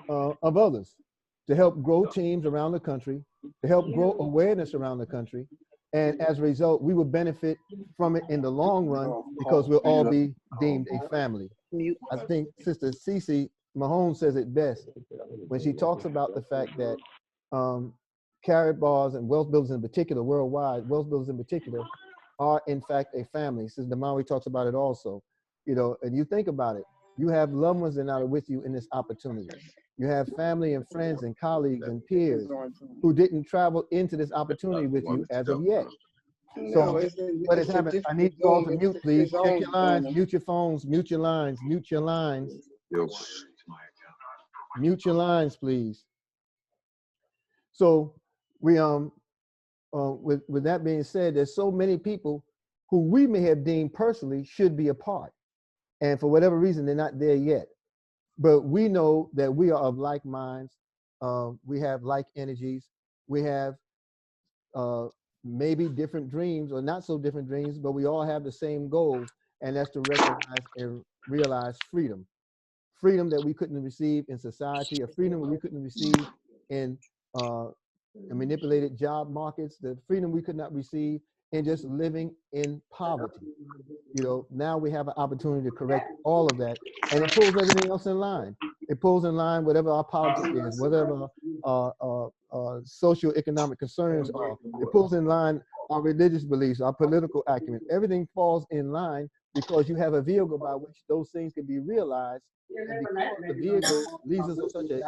of others, to help grow teams around the country, to help grow awareness around the country. And as a result, we will benefit from it in the long run because we'll all be deemed a family. I think Sister Cece Mahone says it best when she talks about the fact that carrot bars and wealth builders in particular, worldwide, wealth builders in particular, are in fact a family. Sister Damawi talks about it also. You know, and you think about it, you have loved ones that are with you in this opportunity. You have family and friends and colleagues and peers who didn't travel into this opportunity with you as of yet. So what has happened? I need you all to mute, please. Check your lines, mute your phones, mute your lines, mute your lines. Mute your lines, please. So we with that being said, there's so many people who we may have deemed personally should be a part. And for whatever reason, they're not there yet. But we know that we are of like minds. We have like energies. We have maybe different dreams or not so different dreams, but we all have the same goal, and that's to recognize and realize freedom. Freedom that we couldn't receive in society, a freedom that we couldn't receive in manipulated job markets, the freedom we could not receive in just living in poverty. You know, now we have an opportunity to correct all of that, and it pulls everything else in line. It pulls in line whatever our politics is, whatever our socioeconomic concerns are. It pulls in line our religious beliefs, our political acumen. Everything falls in line because you have a vehicle by which those things can be realized. And because the vehicle leaves us on such an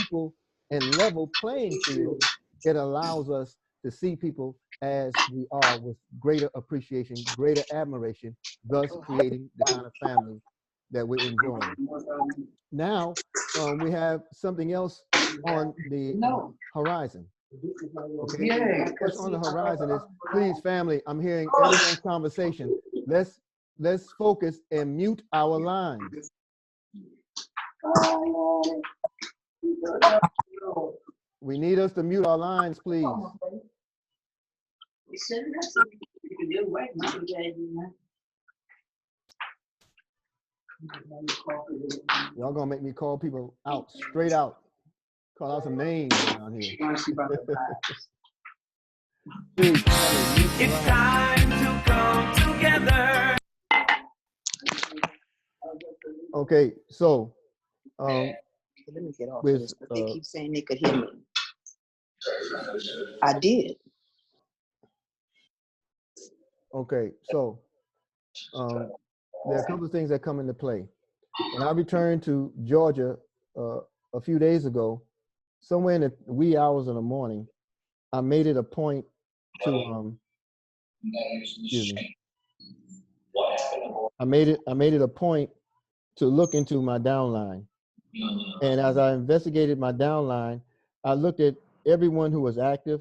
equal and level playing field, it allows us to see people as we are with greater appreciation, greater admiration, thus creating the kind of family that we're enjoying. Now, we have something else on the horizon. Okay, what's on the horizon is, please, family, I'm hearing everyone's conversation. Let's focus and mute our lines. We need us to mute our lines, please. Y'all gonna make me call people out, straight out. Call out some names around here. Please, it's time to come together. Okay, so let me get off this, but they keep saying they could hear me. I did. Okay, so there are a couple of things that come into play. When I returned to Georgia a few days ago, somewhere in the wee hours of the morning, I made it a point to excuse me. I made it a point to look into my downline. And as I investigated my downline, I looked at everyone who was active,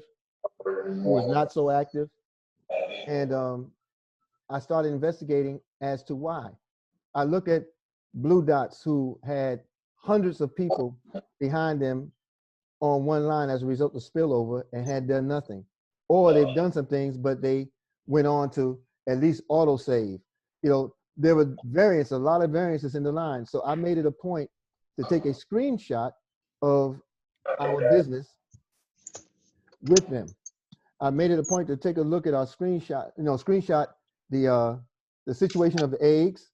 who was not so active, and I started investigating as to why. I looked at blue dots who had hundreds of people behind them on one line as a result of spillover and had done nothing. Or they've done some things, but they went on to at least auto save. You know, there were variants, a lot of variances in the line. So I made it a point to take a screenshot of our business with them. I made it a point to take a look at our screenshot, screenshot the situation of the eggs,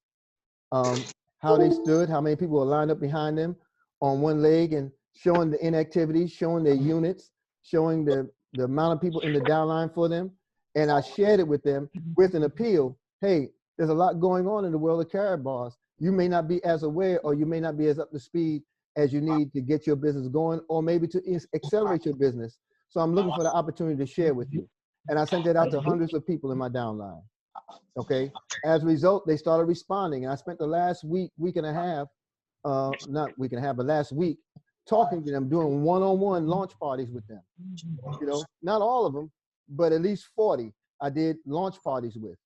how they stood, how many people were lined up behind them on one leg, and showing the inactivity, showing their units, showing the amount of people in the downline for them. And I shared it with them with an appeal. Hey, there's a lot going on in the world of carrot bars. You may not be as aware, or you may not be as up to speed as you need to get your business going, or maybe to accelerate your business. So I'm looking for the opportunity to share with you. And I sent that out to hundreds of people in my downline. Okay. As a result, they started responding. And I spent the last week and a half, not week and a half, but last week, talking to them, doing one-on-one launch parties with them. You know, not all of them, but at least 40 I did launch parties with.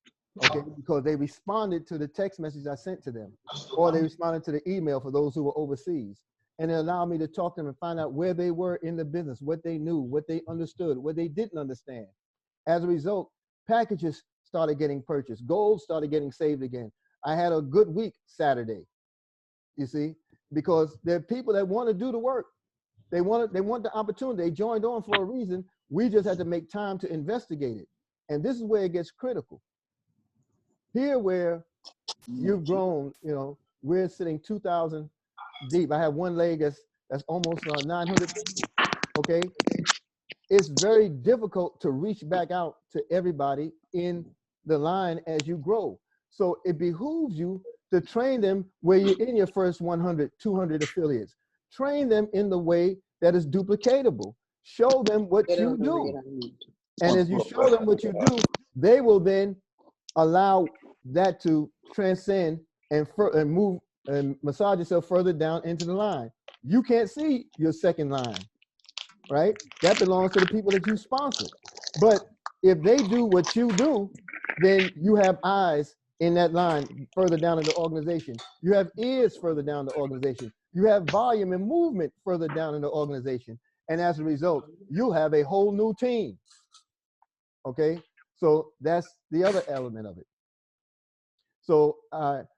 Okay, because they responded to the text message I sent to them, or they responded to the email for those who were overseas. And it allowed me to talk to them and find out where they were in the business, what they knew, what they understood, what they didn't understand. As a result, packages started getting purchased. Gold started getting saved again. I had a good week Saturday, you see. because there are people that want to do the work. They want the opportunity. They joined on for a reason. We just had to make time to investigate it. And this is where it gets critical. Here where you've grown, you know, we're sitting 2,000 deep. I have one leg that's almost 900 people, okay? It's very difficult to reach back out to everybody in the line as you grow. So it behooves you to train them where you're in your first 100, 200 affiliates. Train them in the way that is duplicatable. Show them what you do. And as you show them what you do, they will then allow that to transcend and move and massage yourself further down into the line. You can't see your second line, right? That belongs to the people that you sponsor. But if they do what you do, then you have eyes in that line further down in the organization. You have ears further down the organization. You have volume and movement further down in the organization. And as a result, you'll have a whole new team. Okay, so that's the other element of it. So our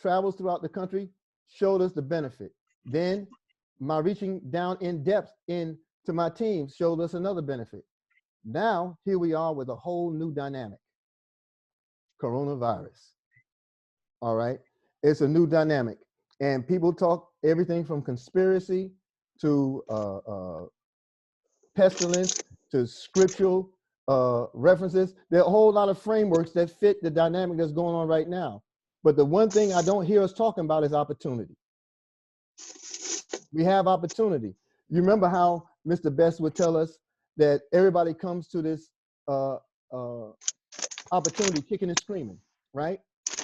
travels throughout the country showed us the benefit. Then my reaching down in depth into my team showed us another benefit. Now, here we are with a whole new dynamic. Coronavirus. All right, it's a new dynamic. And people talk everything from conspiracy to pestilence to scriptural references. There are a whole lot of frameworks that fit the dynamic that's going on right now. But the one thing I don't hear us talking about is opportunity. We have opportunity. You remember how Mr. Best would tell us that everybody comes to this opportunity kicking and screaming, right?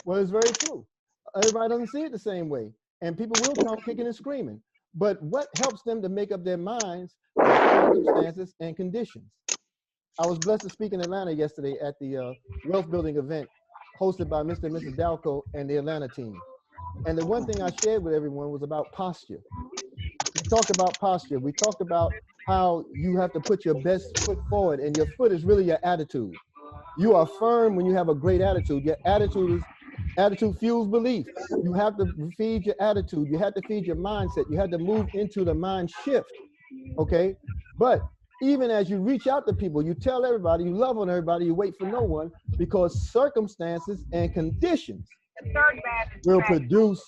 Well, it's very true. Everybody doesn't see it the same way. And people will come kicking and screaming. But what helps them to make up their minds are circumstances and conditions. I was blessed to speak in Atlanta yesterday at the wealth building event hosted by Mr. and Mrs. Dalco and the Atlanta team. And the one thing I shared with everyone was about posture. We talked about posture. We talked about how you have to put your best foot forward, and your foot is really your attitude. You are firm when you have a great attitude. Your attitude fuels belief. You have to feed your attitude. You have to feed your mindset. You have to move into the mind shift, okay? But even as you reach out to people, you tell everybody, you love on everybody, you wait for no one, because circumstances and conditions will produce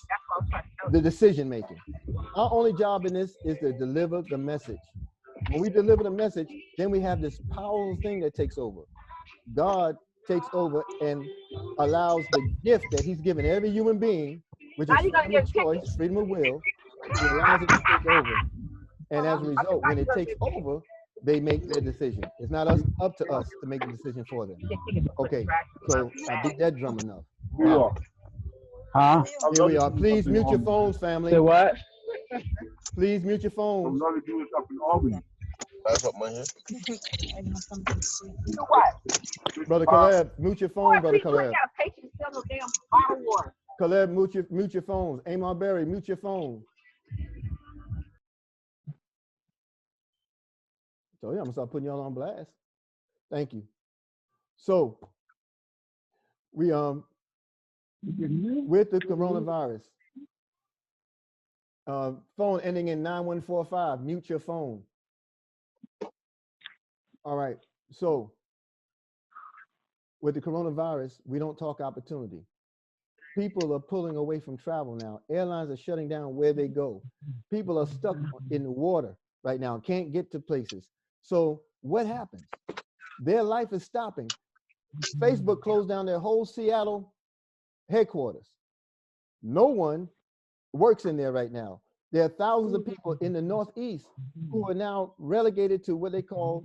the decision making. Our only job in this is to deliver the message. When we deliver the message, then we have this powerful thing that takes over. God takes over and allows the gift that he's given every human being, which is freedom of choice, freedom of will. He allows it to take over. And as a result, when it takes over, they make their decision. It's not up to us to make the decision for them. Okay, so I beat that drum enough. Now, here we are. Please mute your phones, family. Say what? Please mute your phones. Brother Caleb, mute your phone, Brother Caleb. Caleb, mute your phones. Amar Berry, mute your phone. So yeah, I'm gonna start putting y'all on blast. Thank you. So we with the coronavirus, phone ending in 9145, mute your phone. All right, so with the coronavirus, we don't talk opportunity. People are pulling away from travel now. Airlines are shutting down where they go. People are stuck in the water right now, can't get to places. So what happens? Their life is stopping. Facebook closed down their whole Seattle headquarters. No one works in there right now. There are thousands of people in the Northeast who are now relegated to what they call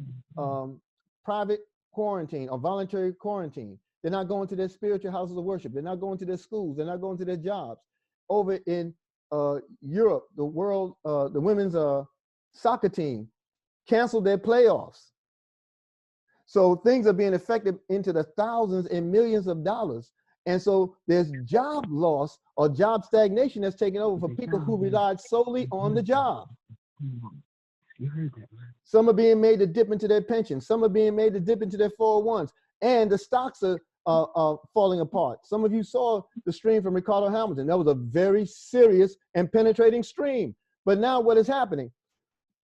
private quarantine or voluntary quarantine. They're not going to their spiritual houses of worship. They're not going to their schools. They're not going to their jobs. Over in Europe, the women's soccer team canceled their playoffs. So things are being affected into the thousands and millions of dollars. And so there's job loss or job stagnation that's taken over for people who relied solely on the job. Some are being made to dip into their pensions. Some are being made to dip into their 401s. And the stocks are falling apart. Some of you saw the stream from Ricardo Hamilton. That was a very serious and penetrating stream. But now what is happening?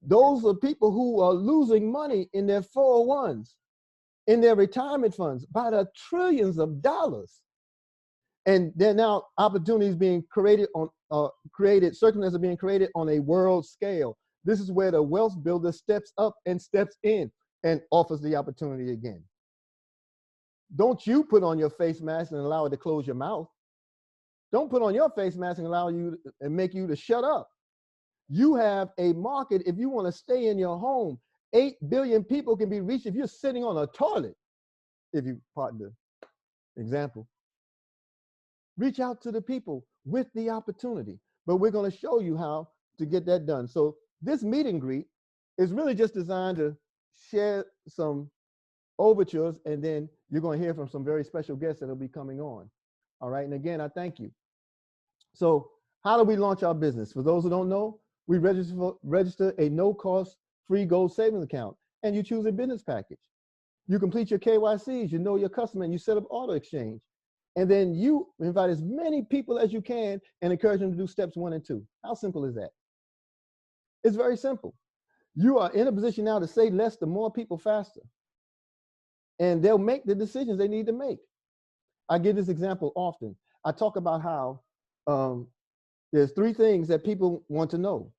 Those are people who are losing money in their 401s, in their retirement funds by the trillions of dollars. And there are now opportunities being created on, circumstances are being created on a world scale. This is where the wealth builder steps up and steps in and offers the opportunity again. Don't you put on your face mask and allow it to close your mouth. Don't put on your face mask and allow you and make you to shut up. You have a market. If you want to stay in your home, 8 billion people can be reached if you're sitting on a toilet, if you pardon the example. Reach out to the people with the opportunity, but we're going to show you how to get that done. So this meet and greet is really just designed to share some overtures, and then you're going to hear from some very special guests that will be coming on. All right, and again, I thank you. So how do we launch our business? For those who don't know, we register a no-cost free gold savings account, and you choose a business package. You complete your KYCs, you know your customer, and you set up auto exchange. And then you invite as many people as you can and encourage them to do steps 1 and 2. How simple is that? It's very simple. You are in a position now to say less to more people faster. And they'll make the decisions they need to make. I give this example often. I talk about how there's 3 things that people want to know.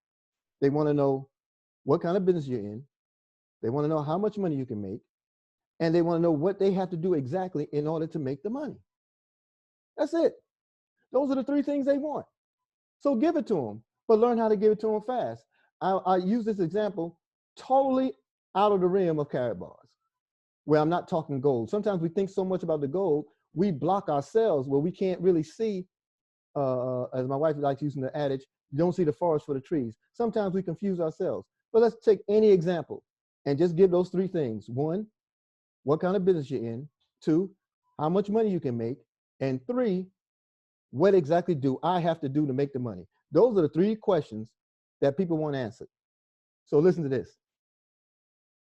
They want to know what kind of business you're in. They want to know how much money you can make. And they want to know what they have to do exactly in order to make the money. That's it. Those are the 3 things they want. So give it to them, but learn how to give it to them fast. I use this example totally out of the realm of carrot bars, where I'm not talking gold. Sometimes we think so much about the gold, we block ourselves where we can't really see, as my wife likes using the adage, you don't see the forest for the trees. Sometimes we confuse ourselves. But let's take any example and just give those 3 things. 1, what kind of business you're in. 2, how much money you can make. And 3, what exactly do I have to do to make the money? Those are the 3 questions that people want answered. So listen to this.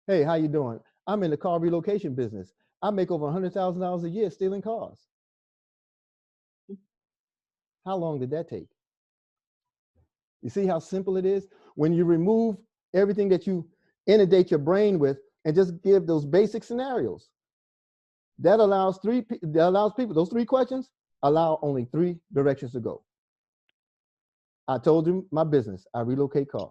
Hey, how you doing? I'm in the car relocation business. I make over $100,000 a year stealing cars. How long did that take? You see how simple it is? When you remove everything that you inundate your brain with and just give those basic scenarios. That allows people, those 3 questions allow only 3 directions to go. I told you my business, I relocate cars.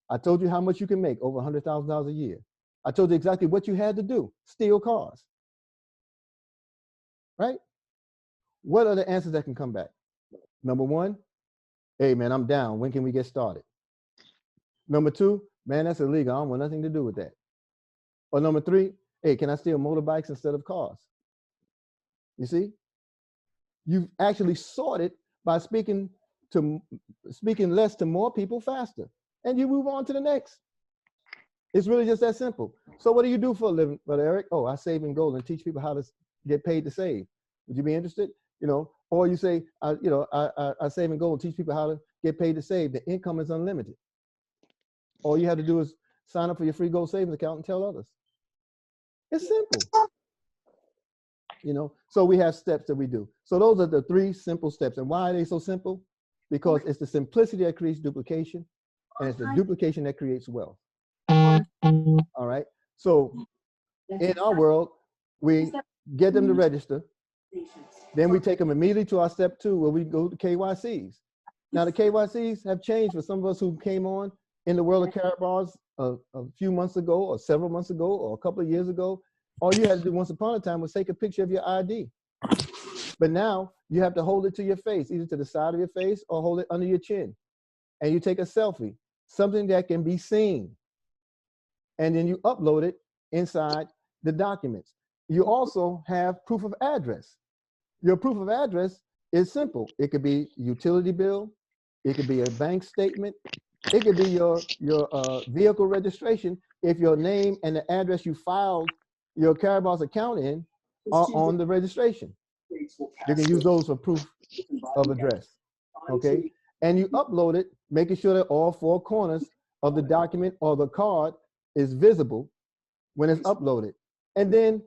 I told you how much you can make, over $100,000 a year. I told you exactly what you had to do, steal cars. Right? What are the answers that can come back? Number 1, hey man, I'm down. When can we get started? Number 2, man, that's illegal. I don't want nothing to do with that. Or number 3, hey, can I steal motorbikes instead of cars? You see? You've actually sorted by speaking less to more people faster. And you move on to the next. It's really just that simple. So what do you do for a living, Brother Eric? Oh, I save in gold and teach people how to get paid to save. Would you be interested? You know, or you say, I save in gold and teach people how to get paid to save. The income is unlimited. All you have to do is sign up for your free gold savings account and tell others. It's simple. You know, so we have steps that we do. So those are the 3 simple steps. And why are they so simple? Because it's the simplicity that creates duplication, and it's the duplication that creates wealth. All right. So in our world, we get them to register. Then we take them immediately to our step 2, where we go to KYCs. Now the KYCs have changed for some of us who came on in the world of carrot bars a few months ago, or several months ago, or a couple of years ago. All you had to do once upon a time was take a picture of your ID. But now you have to hold it to your face, either to the side of your face or hold it under your chin. And you take a selfie, something that can be seen. And then you upload it inside the documents. You also have proof of address. Your proof of address is simple. It could be utility bill. It could be a bank statement. It could be your vehicle registration if your name and the address you filed your carrot bars account in are on the registration. You can use those for proof of address, okay? And you upload it, making sure that all 4 corners of the document or the card is visible when it's uploaded. And then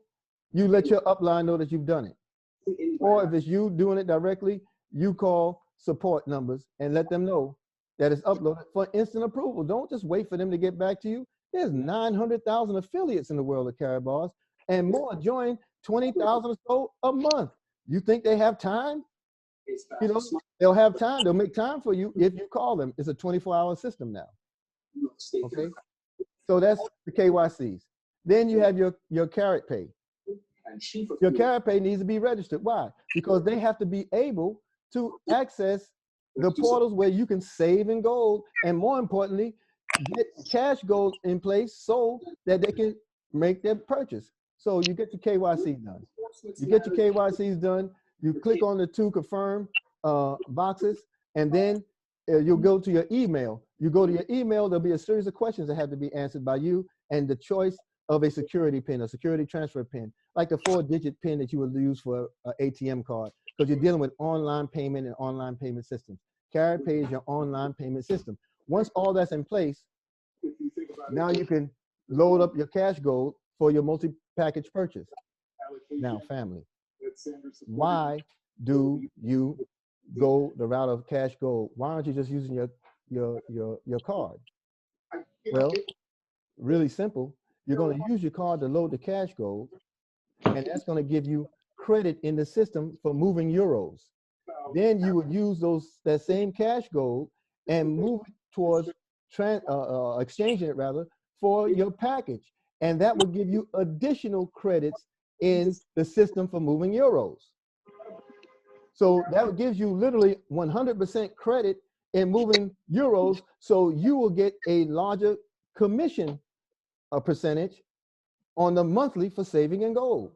you let your upline know that you've done it. Or if it's you doing it directly, you call support numbers and let them know that it's uploaded for instant approval. Don't just wait for them to get back to you. There's 900,000 affiliates in the world of carry bars, and more join 20,000 or so a month. You think they have time? You know, they'll have time. They'll make time for you if you call them. It's a 24-hour system now. Okay, so that's the KYCs. Then you have your carrot pay. Your carrot pay needs to be registered. Why? Because they have to be able to access the portals where you can save in gold, and more importantly, get cash gold in place so that they can make their purchase. So you get your KYC done. You get your KYCs done. You click on the 2 confirm boxes, and then you'll go to your email. You go to your email, there'll be a series of questions that have to be answered by you, and the choice of a security pin, a security transfer pin, like the 4-digit pin that you would use for an ATM card, because you're dealing with online payment and online payment systems. Carrot Pay is your online payment system. Once all that's in place, now you can load up your cash gold for your multi-package purchase. Now, family, why do you go the route of cash gold? Why aren't you just using your card? Well, really simple. You're going to use your card to load the cash gold, and that's going to give you credit in the system for moving euros. Then you would use that same cash gold and move it towards exchanging it rather for your package, and that would give you additional credits in the system for moving euros. So that gives you literally 100% credit in moving euros, so you will get a larger commission percentage on the monthly for saving in gold.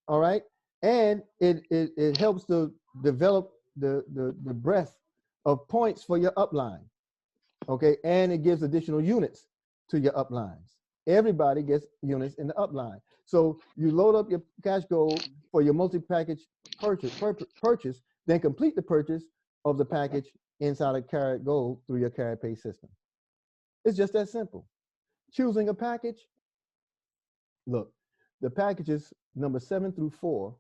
All right, and it helps to develop the breadth of points for your upline. Okay, and it gives additional units to your uplines. Everybody gets units in the upline. So you load up your cash gold for your multi-package purchase, then complete the purchase of the package inside of Carrot Gold through your Carrot Pay system. It's just that simple. Choosing a package. Look, the packages number 7 through 4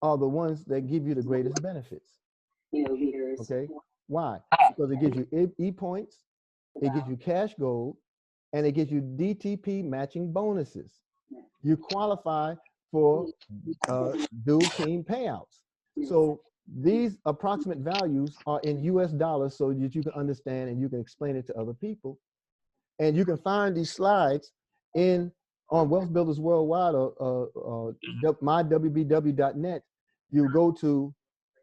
are the ones that give you the greatest benefits. Okay, why? Because it gives you E-points, it gives you cash gold, and it gives you DTP matching bonuses. You qualify for dual team payouts. So these approximate values are in US dollars so that you can understand and you can explain it to other people. And you can find these slides on Wealth Builders Worldwide or mywbw.net. You go to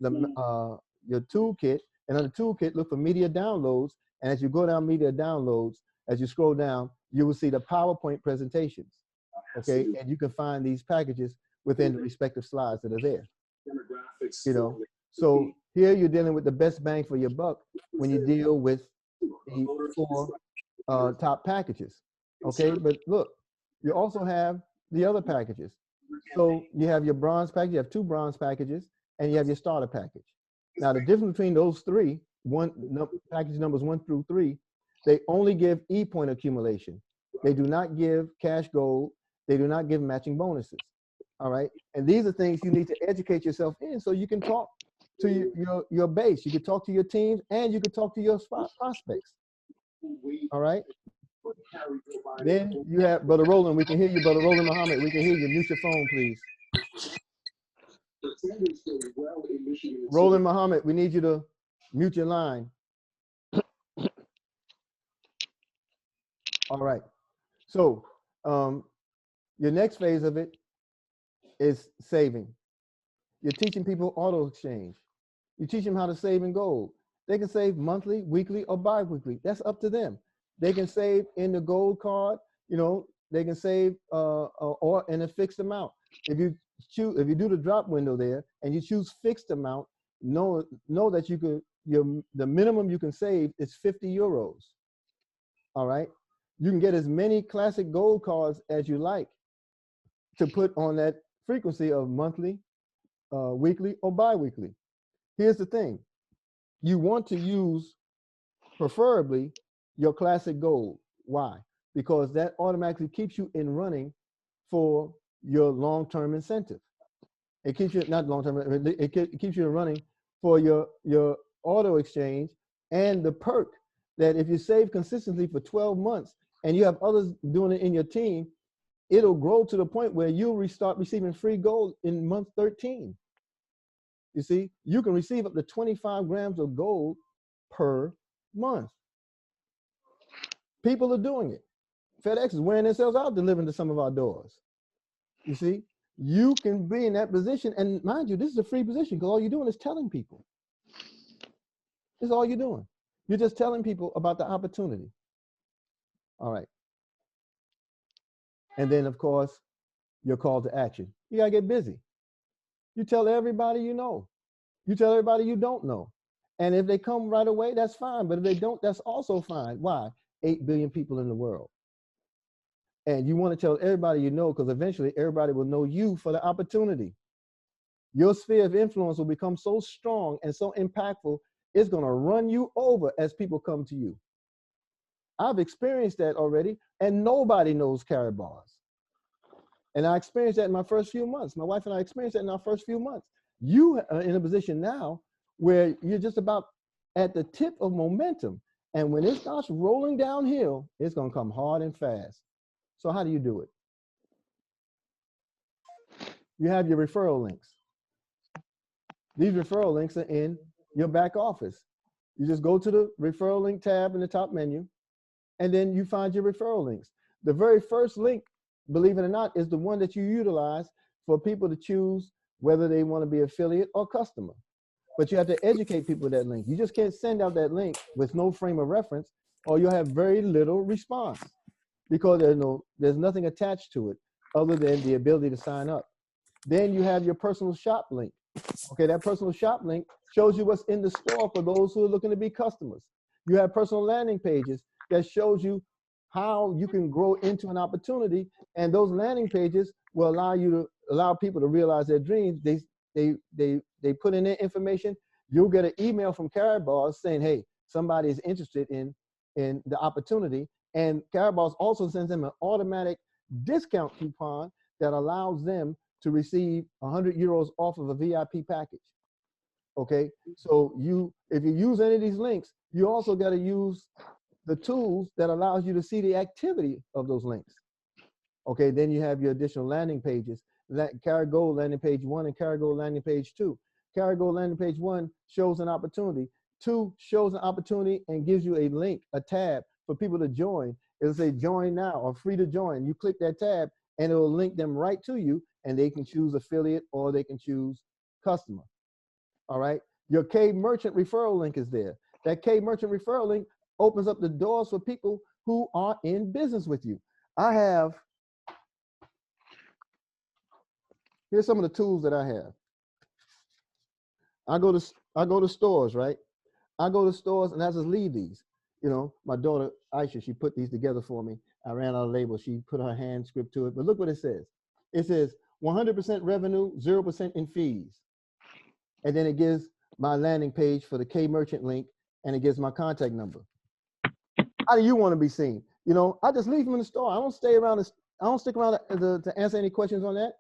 your toolkit, and on the toolkit, look for media downloads. And as you go down media downloads, as you scroll down, you will see the PowerPoint presentations. Okay, and you can find these packages within the respective slides that are there. You know, so here you're dealing with the best bang for your buck when you deal with the 4 top packages. Okay, but look, you also have the other packages. So you have your bronze package, you have 2 bronze packages, and you have your starter package. Now the difference between those 3, package numbers 1 through 3, they only give E-point accumulation. They do not give cash gold. They do not give matching bonuses. All right, and these are things you need to educate yourself in so you can talk to your base. You can talk to your teams, and you can talk to your prospects. All right. Then you have Brother Roland. We can hear you, Brother Roland Muhammad. We can hear you. Mute your phone, please. Roland Muhammad, we need you to mute your line. All right. So your next phase of it is saving. You're teaching people auto exchange. You teach them how to save in gold. They can save monthly, weekly, or bi-weekly. That's up to them. They can save in the gold card. You know, they can save or in a fixed amount. If you do the drop window there and you choose fixed amount, know that you could the minimum you can save is 50 euros. All right. You can get as many classic gold cards as you like to put on that frequency of monthly, weekly, or bi-weekly. Here's the thing. You want to use, preferably, your classic gold. Why? Because that automatically keeps you in running for your long-term incentive. It keeps you, not long term, it keeps you running for your auto exchange, and the perk that if you save consistently for 12 months and you have others doing it in your team, it'll grow to the point where you'll start receiving free gold in month 13. You see, you can receive up to 25 grams of gold per month. People are doing it. FedEx is wearing themselves out delivering to some of our doors. You see, you can be in that position, and mind you, this is a free position because all you're doing is telling people. This is all you're doing. You're just telling people about the opportunity. All right. And then, of course, your call to action. You got to get busy. You tell everybody you know. You tell everybody you don't know. And if they come right away, that's fine. But if they don't, that's also fine. Why? 8 billion people in the world. And you want to tell everybody you know, because eventually everybody will know you for the opportunity. Your sphere of influence will become so strong and so impactful, it's going to run you over as people come to you. I've experienced that already, and nobody knows carrot bars. And I experienced that in my first few months. My wife and I experienced that in our first few months. You are in a position now where you're just about at the tip of momentum. And when it starts rolling downhill, it's going to come hard and fast. So how do you do it? You have your referral links. These referral links are in your back office. You just go to the referral link tab in the top menu, and then you find your referral links. The very first link, believe it or not, is the one that you utilize for people to choose whether they want to be affiliate or customer. But you have to educate people with that link. You just can't send out that link with no frame of reference, or you'll have very little response because there's nothing attached to it other than the ability to sign up. Then you have your personal shop link. Okay, that personal shop link shows you what's in the store for those who are looking to be customers. You have personal landing pages that shows you how you can grow into an opportunity, and those landing pages will allow people to realize their dreams. They put in their information. You'll get an email from Carrot Bars saying, hey, somebody is interested in the opportunity, and Carrot Bars also sends them an automatic discount coupon that allows them to receive 100 euros off of a VIP package. Okay, so if you use any of these links, you also got to use the tools that allows you to see the activity of those links. Okay, then you have your additional landing pages. Carrot Gold landing page 1 and Carrot Gold landing page 2. Carrot Gold landing page 1 shows an opportunity. 2 shows an opportunity and gives you a link, a tab for people to join. It'll say join now or free to join. You click that tab and it will link them right to you, and they can choose affiliate or they can choose customer. All right, your K Merchant referral link is there. That K Merchant referral link opens up the doors for people who are in business with you. Here's some of the tools that I have. I go to stores, right? I go to stores and I just leave these. You know, my daughter Aisha, she put these together for me. I ran out of labels. She put her hand script to it, but look what it says. It says 100% revenue, 0% in fees. And then it gives my landing page for the K Merchant link, and it gives my contact number. How do you want to be seen? You know, I just leave them in the store. I don't stay around. I don't stick around to answer any questions on that.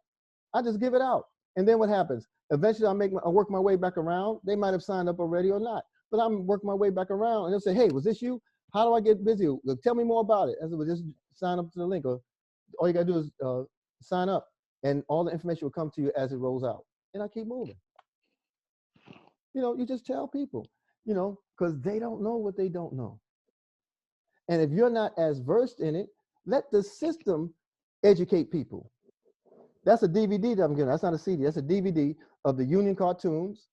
I just give it out. And then what happens? Eventually I work my way back around. They might have signed up already or not, but I'm working my way back around, and they'll say, hey, was this you? How do I get busy? Tell me more about it. I said, well, just sign up to the link, or all you gotta do is sign up, and all the information will come to you as it rolls out. And I keep moving. You know, you just tell people, you know, because they don't know what they don't know. And if you're not as versed in it, let the system educate people. That's a DVD that I'm giving. That's not a CD. That's a DVD of the Union cartoons,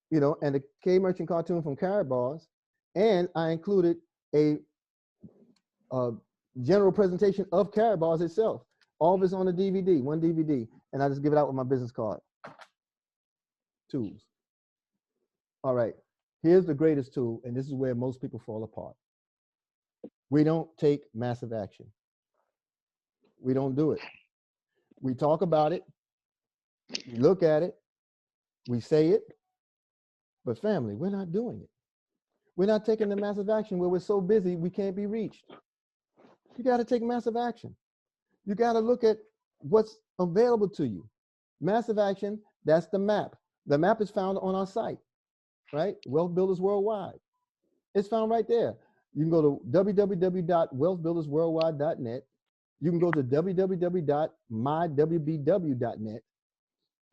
you know, and the K Merchant cartoon from Carrot Bars. And I included a general presentation of Carrot Bars itself. All of it's on the DVD, one DVD. And I just give it out with my business card. Tools. All right. Here's the greatest tool, and this is where most people fall apart. We don't take massive action. We don't do it. We talk about it, we look at it, we say it, but family, we're not doing it. We're not taking the massive action where we're so busy we can't be reached. You got to take massive action. You got to look at what's available to you. Massive action That's the map. The map is found on our site, right? Wealth Builders Worldwide. It's found right there. You can go to www.wealthbuildersworldwide.net. You can go to www.mywbw.net.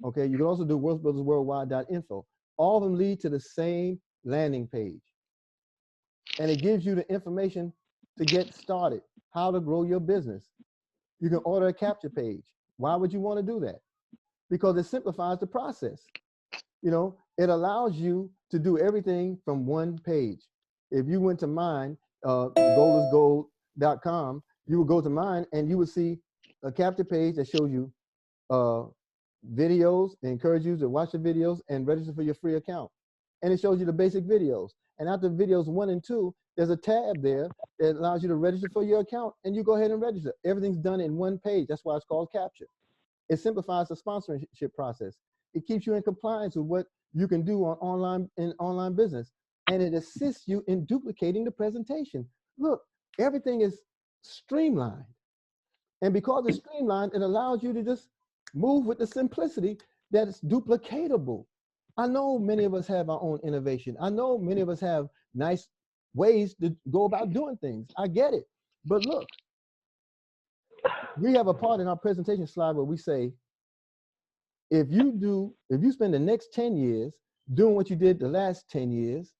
Okay, you can also do wealthbuildersworldwide.info. All of them lead to the same landing page. And it gives you the information to get started, how to grow your business. You can order a capture page. Why would you want to do that? Because it simplifies the process. You know, it allows you to do everything from one page. If you went to mine, goldisgold.com, you would go to mine and you would see a capture page that shows you videos, encourage you to watch the videos and register for your free account. And it shows you the basic videos. And after videos 1 and 2, there's a tab there that allows you to register for your account, and you go ahead and register. Everything's done in one page. That's why it's called capture. It simplifies the sponsorship process. It keeps you in compliance with what you can do on online business. And it assists you in duplicating the presentation. Look, everything is streamlined. And because it's streamlined, it allows you to just move with the simplicity that it's duplicatable. I know many of us have our own innovation. I know many of us have nice ways to go about doing things. I get it. But look, we have a part in our presentation slide where we say, if you spend the next 10 years doing what you did the last 10 years,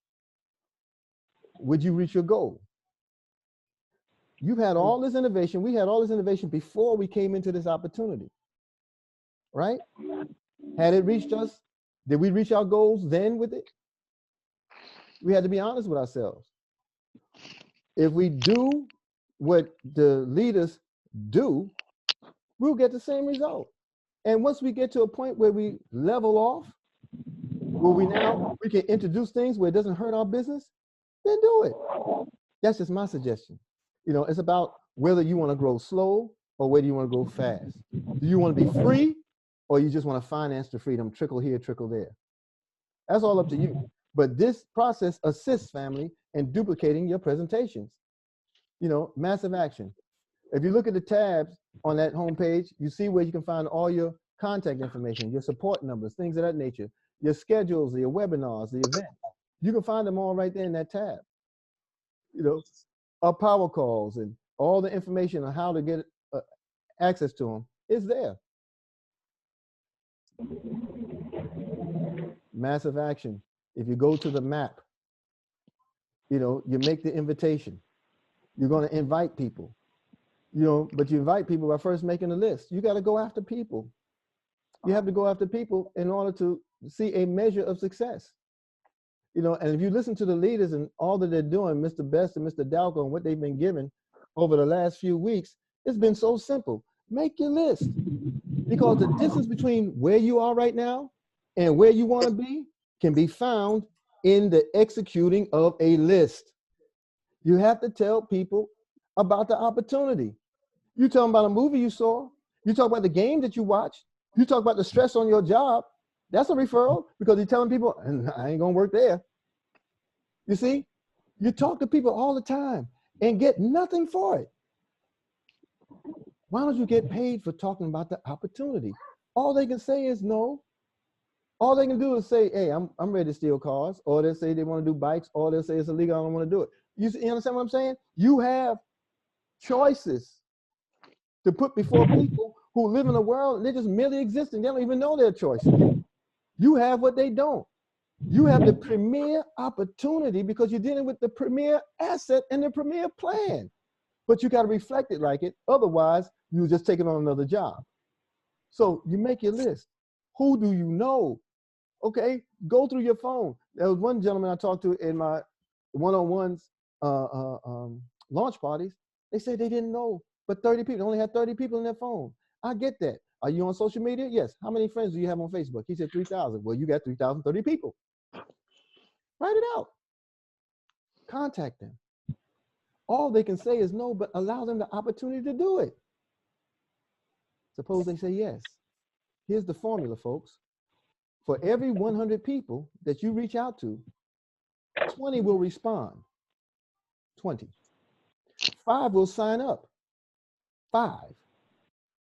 would you reach your goal? You've had all this innovation. We had all this innovation before we came into this opportunity, right? Had it reached us? Did we reach our goals then with it? We had to be honest with ourselves. If we do what the leaders do, we'll get the same result. And once we get to a point where we level off, where we can introduce things where it doesn't hurt our business, then do it. That's just my suggestion. You know, it's about whether you want to grow slow or whether you want to grow fast. Do you want to be free or you just want to finance the freedom, trickle here, trickle there? That's all up to you. But this process assists, family, in duplicating your presentations. You know, massive action. If you look at the tabs on that homepage, you see where you can find all your contact information, your support numbers, things of that nature, your schedules, your webinars, the events. You can find them all right there in that tab. You know, our power calls and all the information on how to get access to them is there. Massive action. If you go to the map, you know, you make the invitation. You're going to invite people, you know, but you invite people by first making a list. You got to go after people. You have to go after people in order to see a measure of success. You know, and if you listen to the leaders and all that they're doing, Mr. Best and Mr. Dalco, and what they've been given over the last few weeks, it's been so simple. Make your list. Because the distance between where you are right now and where you want to be can be found in the executing of a list. You have to tell people about the opportunity. You tell them about a movie you saw. You talk about the game that you watched. You talk about the stress on your job. That's a referral because you're telling people, I ain't gonna work there. You see, you talk to people all the time and get nothing for it. Why don't you get paid for talking about the opportunity? All they can say is no. All they can do is say, hey, I'm ready to steal cars, or they'll say they want to do bikes, or they'll say it's illegal, I don't want to do it. You understand what I'm saying? You have choices to put before people who live in a world and they're just merely existing. They don't even know their choices. You have what they don't. You have the premier opportunity because you're dealing with the premier asset and the premier plan. But you got to reflect it like it. Otherwise, you're just taking on another job. So you make your list. Who do you know? Okay, go through your phone. There was one gentleman I talked to in my one-on-ones launch parties. They said they didn't know, but 30 people, they only had 30 people in their phone. I get that. Are you on social media? Yes. How many friends do you have on Facebook? He said 3,000. Well, you got 3,030 people. Write it out. Contact them. All they can say is no, but allow them the opportunity to do it. Suppose they say yes. Here's the formula, folks. For every 100 people that you reach out to, 20 will respond. 20. 5 will sign up. 5.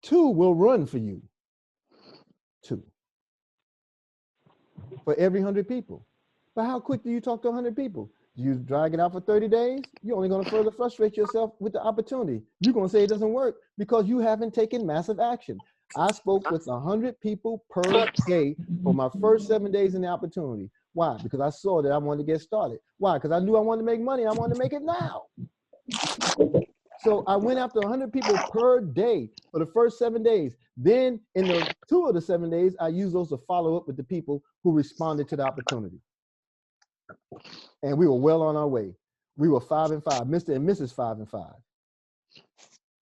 2 will run for you. 2. for every 100 people. But how quick do you talk to 100 people? Do you drag it out for 30 days? You're only going to further frustrate yourself with the opportunity. You're going to say it doesn't work because you haven't taken massive action. I spoke with 100 people per day for my first 7 days in the opportunity. Why? Because I saw that I wanted to get started. Why? Because I knew I wanted to make money. I wanted to make it now. So I went after 100 people per day for the first 7 days. Then in the 2 of the 7 days, I used those to follow up with the people who responded to the opportunity. And we were well on our way. We were 5 and 5, Mr. and Mrs. 5 and 5.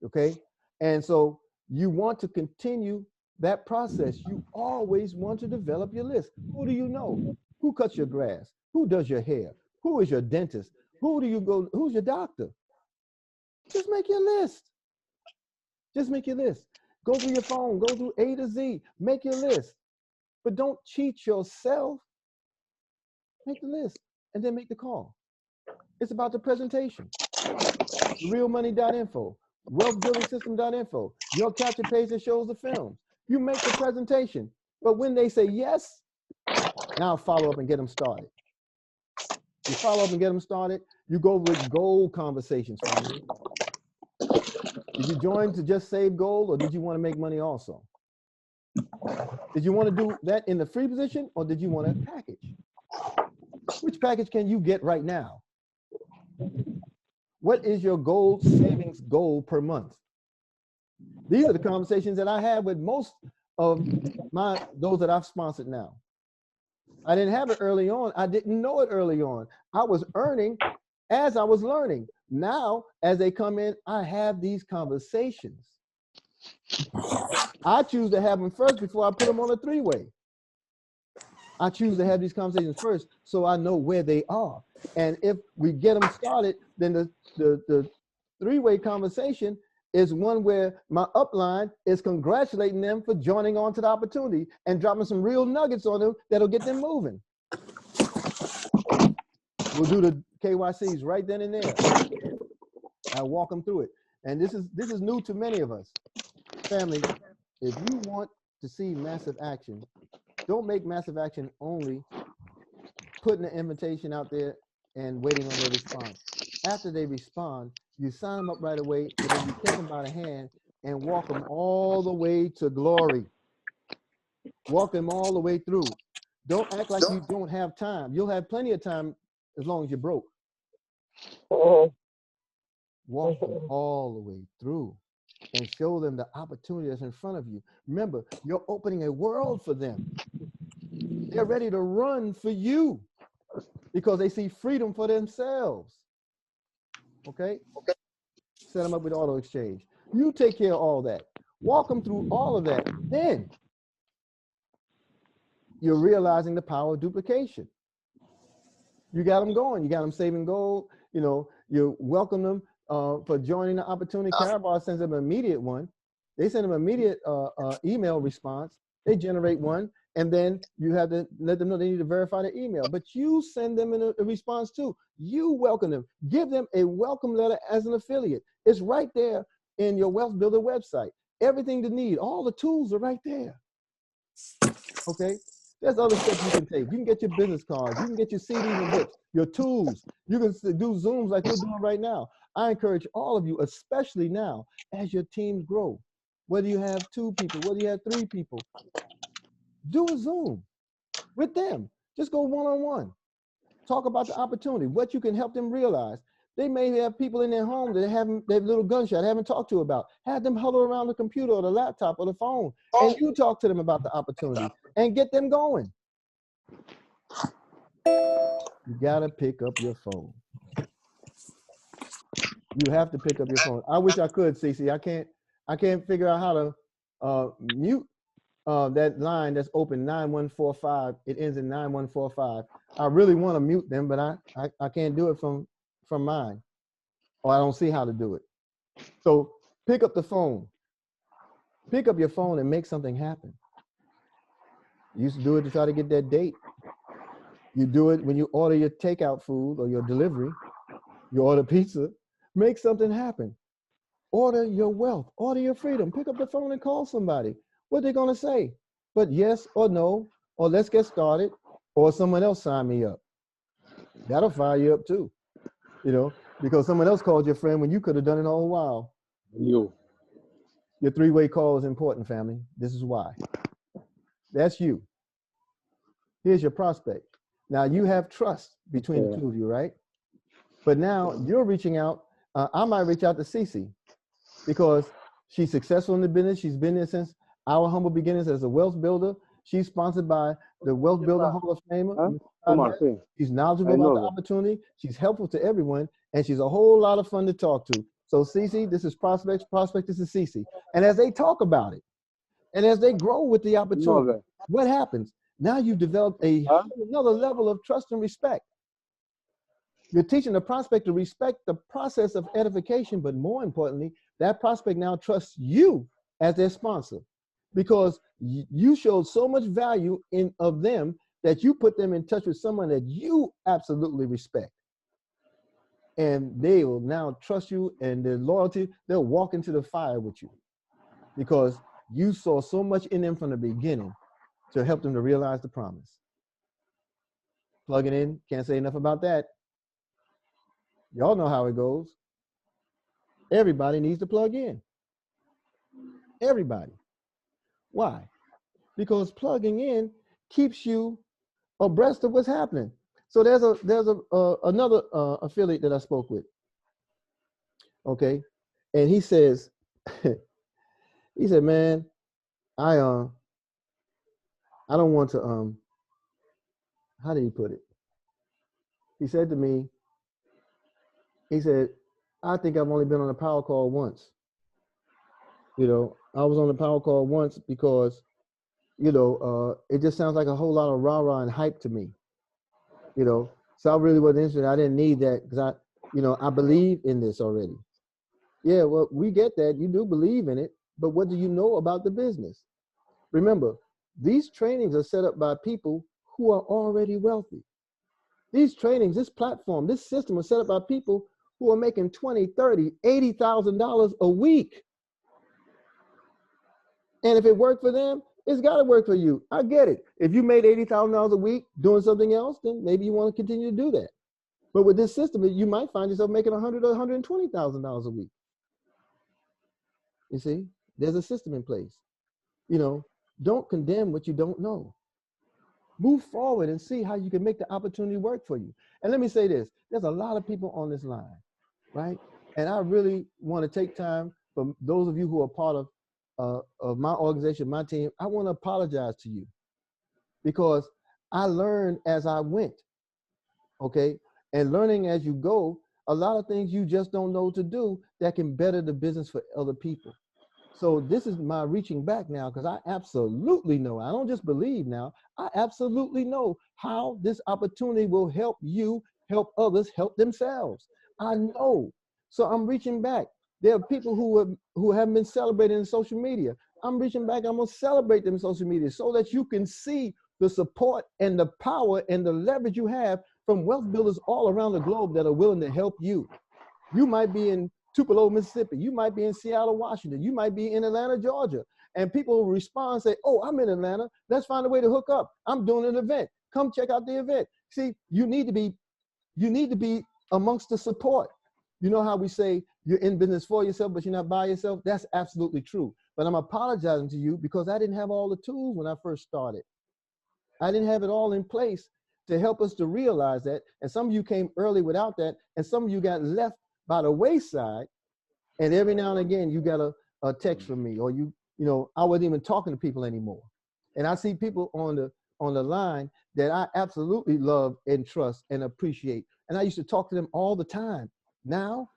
Okay? And so you want to continue that process. You always want to develop your list. Who do you know? Who cuts your grass? Who does your hair? Who is your dentist? Who do you go? Who's your doctor? Just make your list. Just make your list. Go through your phone. Go through A to Z. Make your list. But don't cheat yourself. Make the list and then make the call. It's about the presentation. Realmoney.info, wealthbuildingsystem.info, your capture page that shows the films. You make the presentation. But when they say yes, now follow up and get them started. You follow up and get them started. You go with goal conversations, family. Did you join to just save gold, or did you want to make money also? Did you want to do that in the free position, or did you want a package? Which package can you get right now? What is your gold savings goal per month? These are the conversations that I have with most of those that I've sponsored now. I didn't have it early on. I didn't know it early on. I was earning as I was learning. Now, as they come in, I have these conversations. I choose to have them first before I put them on a three-way. I choose to have these conversations first so I know where they are. And if we get them started, then the three-way conversation is one where my upline is congratulating them for joining on to the opportunity and dropping some real nuggets on them that'll get them moving. We'll do the KYCs right then and there. I walk them through it. And this is new to many of us. Family, if you want to see massive action, don't make massive action only putting the invitation out there and waiting on their response. After they respond, you sign them up right away, and then you take them by the hand and walk them all the way to glory. Walk them all the way through. Don't act like you don't have time. You'll have plenty of time as long as you're broke. Walk them all the way through and show them the opportunity that's in front of you. Remember, you're opening a world for them. They're ready to run for you because they see freedom for themselves. Okay? Set them up with auto exchange. You take care of all that. Walk them through all of that. Then you're realizing the power of duplication. You got them going. You got them saving gold. You know, you welcome them for joining the opportunity. Carabar sends them an immediate one. They send them immediate email response. They generate one. And then you have to let them know they need to verify the email. But you send them a response too. You welcome them. Give them a welcome letter as an affiliate. It's right there in your Wealth Builder website. Everything to need, all the tools are right there. Okay? There's other steps you can take. You can get your business cards. You can get your CDs and books, your tools. You can do Zooms like we're doing right now. I encourage all of you, especially now, as your teams grow. Whether you have 2 people, whether you have 3 people, do a Zoom with them. Just go one-on-one. Talk about the opportunity, what you can help them realize. They may have people in their home that they have little gunshot, haven't talked to about. Have them huddle around the computer or the laptop or the phone, and you talk to them about the opportunity and get them going. You gotta pick up your phone. You have to pick up your phone. I wish I could, Cece. I can't figure out how to mute that line that's open 9145. It ends in 9145. I really want to mute them, but I can't do it from mine, or I don't see how to do it. So pick up the phone. Pick up your phone and make something happen. You used to do it to try to get that date. You do it when you order your takeout food or your delivery. You order pizza. Make something happen. Order your wealth. Order your freedom. Pick up the phone and call somebody. What they're going to say? But yes or no, or let's get started, or someone else signed me up. That'll fire you up too, you know, because someone else called your friend when you could have done it all a while. Your three-way call is important, family. This is why. That's you. Here's your prospect. Now you have trust between the two of you, right? But now you're reaching out. I might reach out to Cece because she's successful in the business. She's been there since our humble beginnings as a wealth builder. She's sponsored by the Wealth Builder Hall of Famer. She's knowledgeable about the opportunity. She's helpful to everyone, and she's a whole lot of fun to talk to. So Cece, this is Prospect. Prospect, this is Cece. And as they talk about it, and as they grow with the opportunity, what happens? Now you've developed another level of trust and respect. You're teaching the prospect to respect the process of edification, but more importantly, that prospect now trusts you as their sponsor because you showed so much value of them that you put them in touch with someone that you absolutely respect. And they will now trust you, and their loyalty, they'll walk into the fire with you because you saw so much in them from the beginning to help them to realize the promise. Plug it in, can't say enough about that. Y'all know how it goes. Everybody needs to plug in. Everybody. Why? Because plugging in keeps you abreast of what's happening. So there's another affiliate that I spoke with. Okay, and he says, he said, man, I don't want to how did he put it? He said to me, he said, I think I've only been on a power call once. You know, I was on a power call once because, you know, it just sounds like a whole lot of rah-rah and hype to me. You know, so I really wasn't interested. I didn't need that because I believe in this already. Yeah, well, we get that. You do believe in it, but what do you know about the business? Remember, these trainings are set up by people who are already wealthy. These trainings, this platform, this system is set up by people who are making $20,000, $30,000, $80,000 a week. And if it worked for them, it's got to work for you. I get it. If you made $80,000 a week doing something else, then maybe you want to continue to do that. But with this system, you might find yourself making $100,000 or $120,000 a week. You see, there's a system in place. You know, don't condemn what you don't know. Move forward and see how you can make the opportunity work for you. And let me say this, there's a lot of people on this line, right? And I really want to take time for those of you who are part of my organization, my team. I want to apologize to you because I learned as I went, okay? And learning as you go, a lot of things you just don't know to do that can better the business for other people. So this is my reaching back now because I absolutely know, I don't just believe now, I absolutely know how this opportunity will help you, help others, help themselves. I know. So I'm reaching back. There are people who haven't been celebrated in social media. I'm reaching back, I'm gonna celebrate them in social media so that you can see the support and the power and the leverage you have from wealth builders all around the globe that are willing to help you. You might be in Tupelo, Mississippi. You might be in Seattle, Washington. You might be in Atlanta, Georgia. And people will respond and say, oh, I'm in Atlanta. Let's find a way to hook up. I'm doing an event. Come check out the event. See, you need to be amongst the support. You know how we say you're in business for yourself, but you're not by yourself? That's absolutely true. But I'm apologizing to you because I didn't have all the tools when I first started. I didn't have it all in place to help us to realize that. And some of you came early without that. And some of you got left by the wayside, and every now and again you got a text from me, or you know, I wasn't even talking to people anymore. And I see people on the line that I absolutely love and trust and appreciate. And I used to talk to them all the time. Now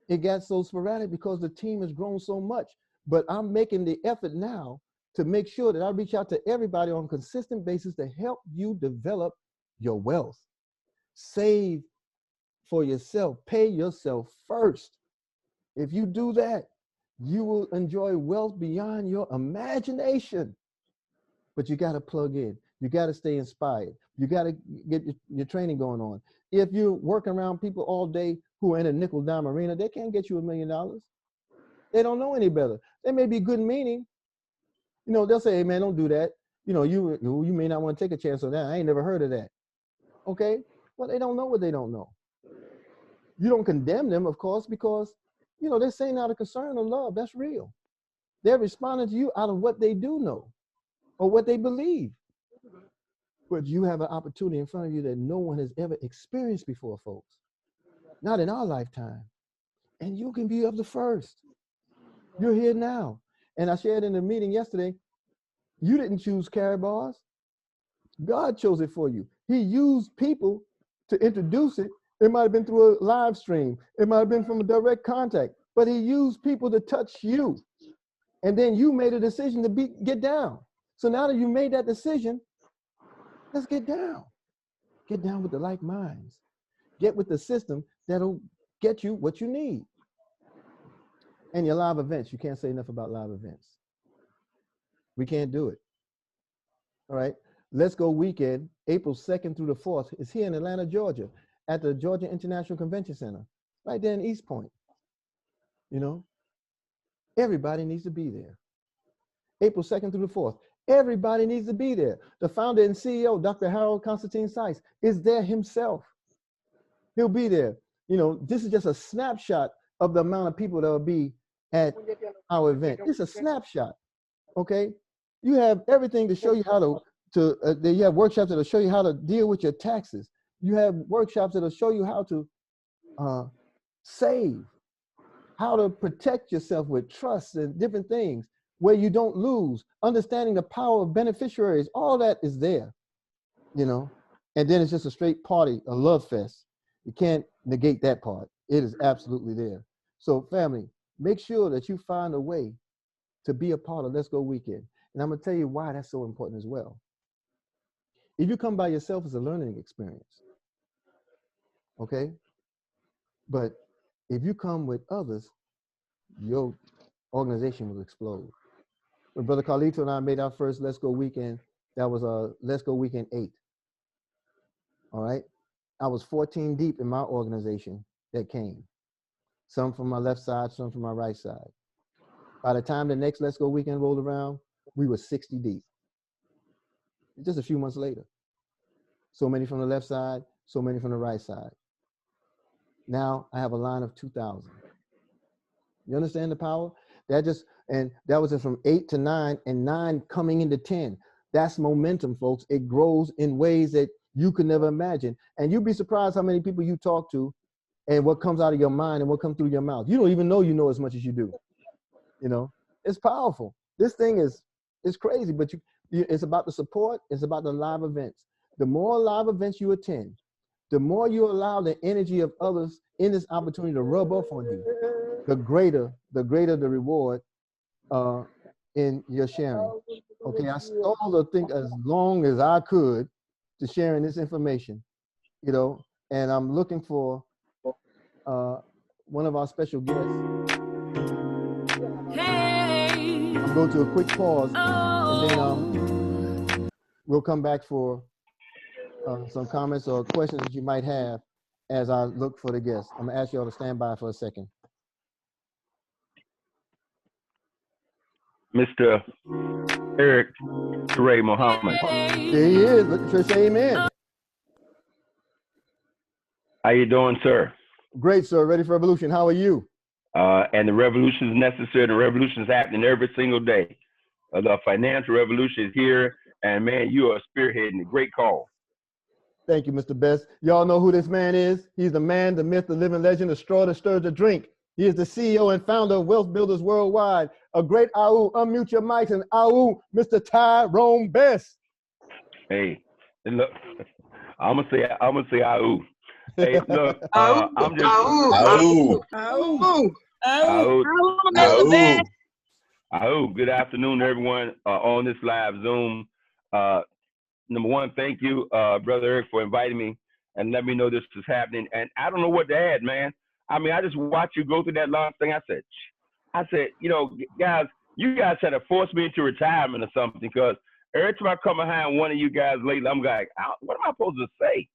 it got so sporadic because the team has grown so much. But I'm making the effort now to make sure that I reach out to everybody on a consistent basis to help you develop your wealth. Save for yourself, pay yourself first. If you do that, you will enjoy wealth beyond your imagination. But you got to plug in. You got to stay inspired. You got to get your training going on. If you're working around people all day who are in a nickel dime arena, they can't get you $1 million. They don't know any better. They may be good meaning. You know, they'll say, hey man, don't do that. you know, you may not want to take a chance on that. I ain't never heard of that. Okay, well, they don't know what they don't know. You don't condemn them, of course, because, you know, they're saying out of concern or love. That's real. They're responding to you out of what they do know or what they believe. But you have an opportunity in front of you that no one has ever experienced before, folks. Not in our lifetime. And you can be of the first. You're here now. And I shared in the meeting yesterday, you didn't choose Carrie bars. God chose it for you. He used people to introduce it. It might have been through a live stream. It might have been from a direct contact. But he used people to touch you. And then you made a decision to get down. So now that you made that decision, let's get down. Get down with the like minds. Get with the system that'll get you what you need. And your live events, you can't say enough about live events. We can't do it. All right. Let's Go weekend, April 2nd through the 4th, is here in Atlanta, Georgia, at the Georgia International Convention Center, right there in East Point. You know, everybody needs to be there. April 2nd through the 4th. Everybody needs to be there. The founder and CEO, Dr. Harold Constantine Sykes, is there himself. He'll be there. You know, this is just a snapshot of the amount of people that will be at our event. It's a snapshot, okay? You have everything to show you how to you have workshops that'll show you how to deal with your taxes. You have workshops that'll show you how to save, how to protect yourself with trust and different things where you don't lose, understanding the power of beneficiaries. All that is there, you know? And then it's just a straight party, a love fest. You can't negate that part. It is absolutely there. So family, make sure that you find a way to be a part of Let's Go Weekend. And I'm gonna tell you why that's so important as well. If you come by yourself, it's a learning experience, okay? But if you come with others, your organization will explode. When Brother Carlito and I made our first Let's Go Weekend, that was Let's Go Weekend 8, all right? I was 14 deep in my organization that came. Some from my left side, some from my right side. By the time the next Let's Go Weekend rolled around, we were 60 deep. Just a few months later. So many from the left side, so many from the right side. Now I have a line of 2,000. You understand the power? That was just from 8 to 9 and 9 coming into 10. That's momentum, folks. It grows in ways that you could never imagine. And you'd be surprised how many people you talk to and what comes out of your mind and what comes through your mouth. You don't even know you know as much as you do. You know, it's powerful. This thing is crazy, but it's about the support. It's about the live events. The more live events you attend, the more you allow the energy of others in this opportunity to rub off on you, the greater the reward in your sharing. Okay, I stole the thing as long as I could to sharing this information, you know, and I'm looking for one of our special guests. I'm going to a quick pause, and then we'll come back for some comments or questions that you might have as I look for the guests. I'm gonna ask you all to stand by for a second. Mr. Eric Ture Muhammad. There he is. Look at you, say amen. How you doing, sir? Great, sir. Ready for revolution. How are you? And the revolution is necessary. The revolution is happening every single day. The financial revolution is here, and man, you are spearheading a great call. Thank you, Mr. Best. Y'all know who this man is. He's the man, the myth, the living legend, the straw that stirs the drink. He is the CEO and founder of Wealth Builders Worldwide. A great AU. Unmute your mics and AU, Mr. Tyrome Best. Hey, and look, I'm gonna say AU. Hey, look, I'm just AU. Good afternoon, everyone on this live Zoom. Number one, thank you, Brother Eric, for inviting me and let me know this is happening. And I don't know what to add, man. I mean, I just watched you go through that long thing. I said, you know, guys, you guys had to force me into retirement or something, because every time I come behind one of you guys lately, I'm like, what am I supposed to say?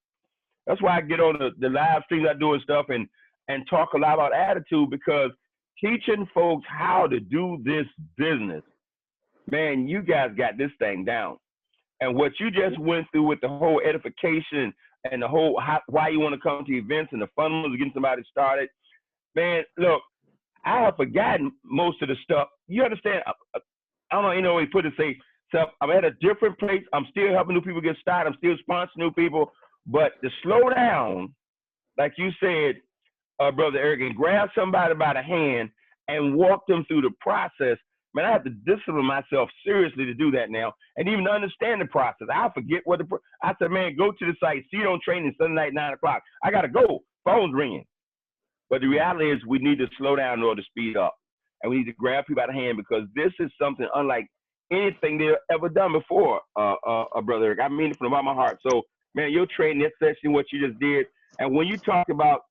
That's why I get on the live streams I do and stuff and talk a lot about attitude, because teaching folks how to do this business, man, you guys got this thing down. And what you just went through with the whole edification and the whole why you want to come to events and the fun was getting somebody started, man, look, I have forgotten most of the stuff. You understand? I don't know, you know, we put it, say, so I'm at a different place. I'm still helping new people get started. I'm still sponsoring new people. But to slow down, like you said, Brother Eric, and grab somebody by the hand and walk them through the process, man, I have to discipline myself seriously to do that now and even understand the process. I forget what I said, man, go to the site. See you on training Sunday night, 9 o'clock. I got to go. Phone's ringing. But the reality is we need to slow down in order to speed up. And we need to grab people by the hand because this is something unlike anything they've ever done before, Brother Eric. I mean it from the bottom of my heart. So, man, your training, that session, what you just did, and when you talk about,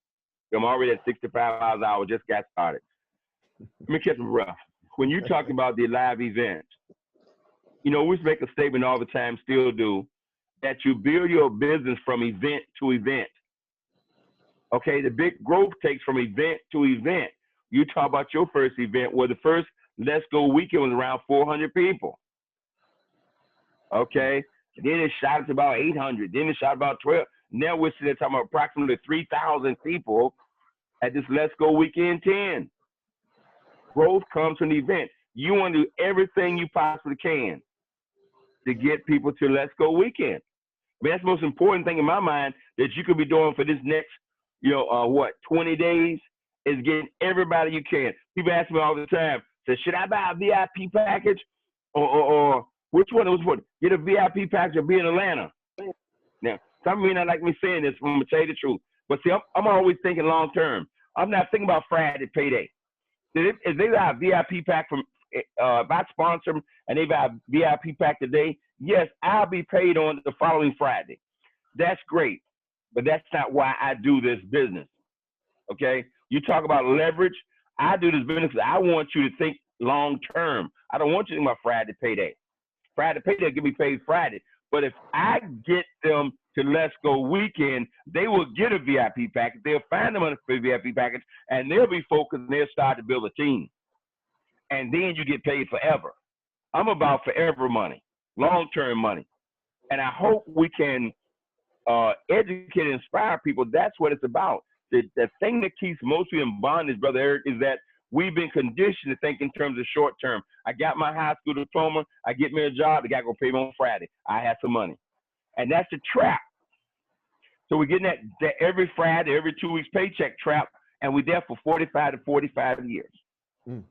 I'm already at 65 miles an hour, just got started. Let me catch my breath. When you talk about the live event, you know, we make a statement all the time, still do, that you build your business from event to event. Okay, the big growth takes from event to event. You talk about your first event, where the first Let's Go weekend was around 400 people. Okay, then it shot to about 800. Then it shot about 12. Now we're sitting there talking about approximately 3,000 people at this Let's Go weekend 10. Growth comes from the event. You want to do everything you possibly can to get people to Let's Go weekend. I mean, that's the most important thing in my mind that you could be doing for this next, 20 days is getting everybody you can. People ask me all the time, say, should I buy a VIP package or which one was what? Get a VIP package or be in Atlanta? Now, some of you may not like me saying this, I'm going to tell you the truth. But see, I'm always thinking long term. I'm not thinking about Friday payday. If they buy a VIP pack from, if I sponsor them and they buy a VIP pack today, yes, I'll be paid on the following Friday. That's great, but that's not why I do this business, okay? You talk about leverage. I do this business because I want you to think long term. I don't want you to think about Friday payday. Friday payday can be paid Friday. But if I get them to Let's Go weekend, they will get a VIP package. They'll find them on a VIP package, and they'll be focused, and they'll start to build a team. And then you get paid forever. I'm about forever money, long-term money. And I hope we can educate and inspire people. That's what it's about. The thing that keeps most people in bondage, Brother Eric, is that we've been conditioned to think in terms of short term. I got my high school diploma. I get me a job. The guy go pay me on Friday. I have some money. And that's the trap. So we're getting that every Friday, every 2 weeks paycheck trap, and we're there for 45 to 45 years. Mm.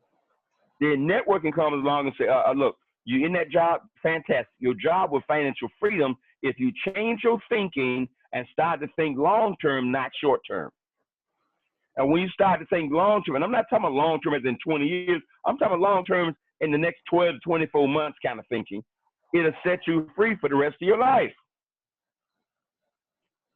Then networking comes along and say, look, you're in that job, fantastic. Your job with financial freedom, if you change your thinking and start to think long-term, not short-term. And when you start to think long-term, and I'm not talking about long-term as in 20 years, I'm talking about long-term in the next 12 to 24 months kind of thinking, it'll set you free for the rest of your life.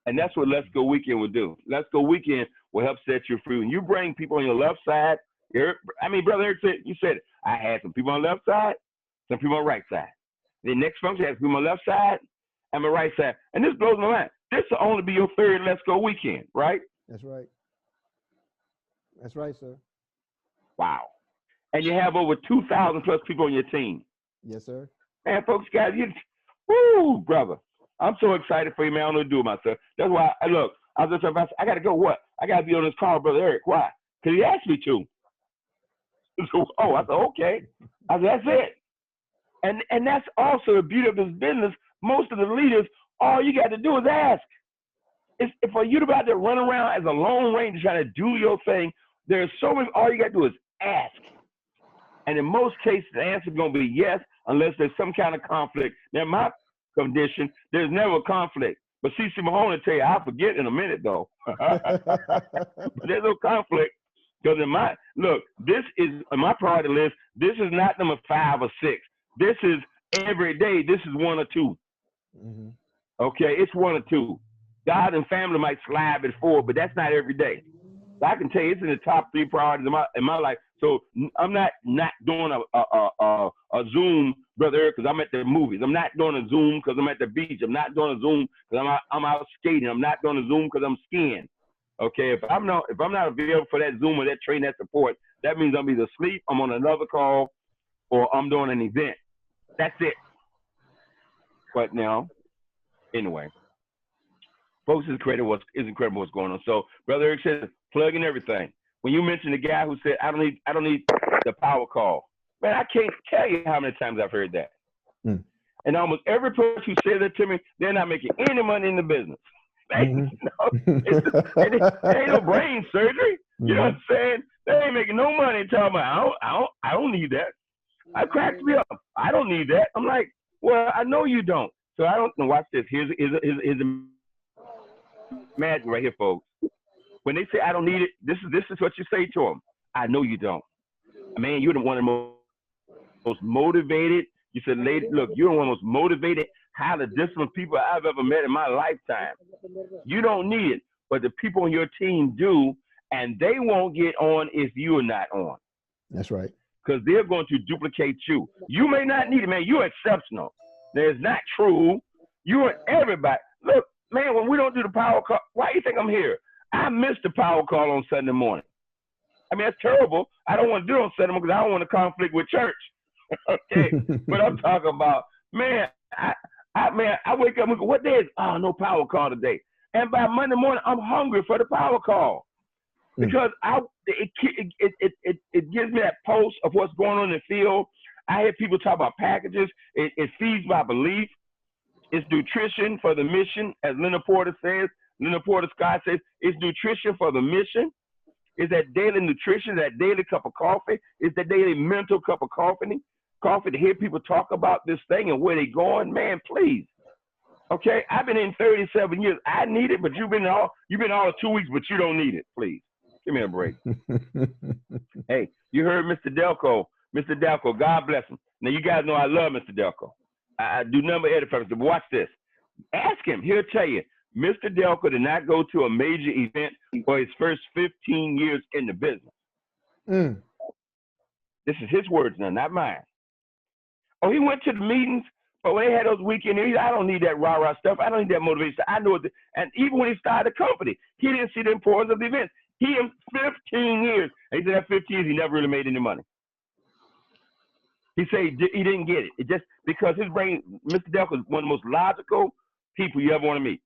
And that's what Let's Go Weekend will do. Let's Go Weekend will help set you free. When you bring people on your left side, Brother Eric said, you said it. I had some people on the left side, some people on the right side. The next function has people on the left side and my right side. And this blows my mind. This will only be your third Let's Go Weekend, right? That's right. That's right, sir. Wow. And you have over 2,000 plus people on your team. Yes, sir. Man, folks, guys, woo, brother. I'm so excited for you, man. I don't know what to do with myself. That's why, I was just about to say, I got to go. What? I got to be on this call, Brother Eric. Why? Because he asked me to. So, I said, okay. I said, that's it. And that's also the beauty of this business. Most of the leaders, all you got to do is ask. It's for you to be out there run around as a lone ranger trying to do your thing. There's so many, all you got to do is ask. And in most cases, the answer is going to be yes, unless there's some kind of conflict. Now, my condition, there's never a conflict. But C.C. Mahoney will tell you, I'll forget in a minute, though. But there's no conflict. Because this is in my priority list. This is not number 5 or 6. This is every day. This is 1 or 2. Mm-hmm. Okay, it's 1 or 2. God and family might slide before, but that's not every day. So I can tell you, it's in the top 3 priorities in my life. So I'm not doing a Zoom, Brother Eric, because I'm at the movies. I'm not doing a Zoom because I'm at the beach. I'm not doing a Zoom because I'm out skating. I'm not doing a Zoom because I'm skiing. Okay, if I'm not available for that Zoom or that train, that support, that means I'm either asleep, I'm on another call, or I'm doing an event. That's it. But now, anyway, folks, it's incredible what's going on. So, Brother Eric says, plugging everything. When you mentioned the guy who said, I don't need the power call. Man, I can't tell you how many times I've heard that. Mm. And almost every person who says that to me, they're not making any money in the business. It ain't no brain surgery. You know what I'm saying? They ain't making no money. Talking about, I don't need that. I cracked me up. I don't need that. I'm like, well, I know you don't. So I don't know. Watch this. Here's the magic right here, folks. When they say I don't need it, this is what you say to them. I know you don't. Man, you're the one of the most motivated. You said, lady, look, you're one of the most motivated, highly disciplined people I've ever met in my lifetime. You don't need it, but the people on your team do, and they won't get on if you're not on. That's right. Because they're going to duplicate you. You may not need it, man. You're exceptional. That's not true. You and everybody. Look, man, when we don't do the power call, why do you think I'm here? I missed the power call on Sunday morning. I mean, that's terrible. I don't want to do it on Sunday morning because I don't want to conflict with church. Okay, but I'm talking about, man, I wake up and go, what day is, oh, no power call today. And by Monday morning, I'm hungry for the power call because it gives me that pulse of what's going on in the field. I hear people talk about packages. It feeds my belief. It's nutrition for the mission, as Leonard Porter says. Leonard Porter Scott says, it's nutrition for the mission. It's that daily nutrition, that daily cup of coffee. It's that daily mental cup of coffee to hear people talk about this thing and where they're going. Man, please. Okay, I've been in 37 years. I need it, but you've been all 2 weeks, but you don't need it. Please, give me a break. Hey, you heard Mr. Delco. Mr. Delco, God bless him. Now, you guys know I love Mr. Delco. I do number edit, but watch this. Ask him. He'll tell you. Mr. Delco did not go to a major event for his first 15 years in the business. Mm. This is his words now, not mine. Oh, he went to the meetings, but when they had those weekend meetings, I don't need that rah-rah stuff. I don't need that motivation. I know it. And even when he started the company, he didn't see the importance of the events. He in 15 years, and he said that 15 years, he never really made any money. He said he didn't get it. It just because his brain, Mr. Delco is one of the most logical people you ever want to meet.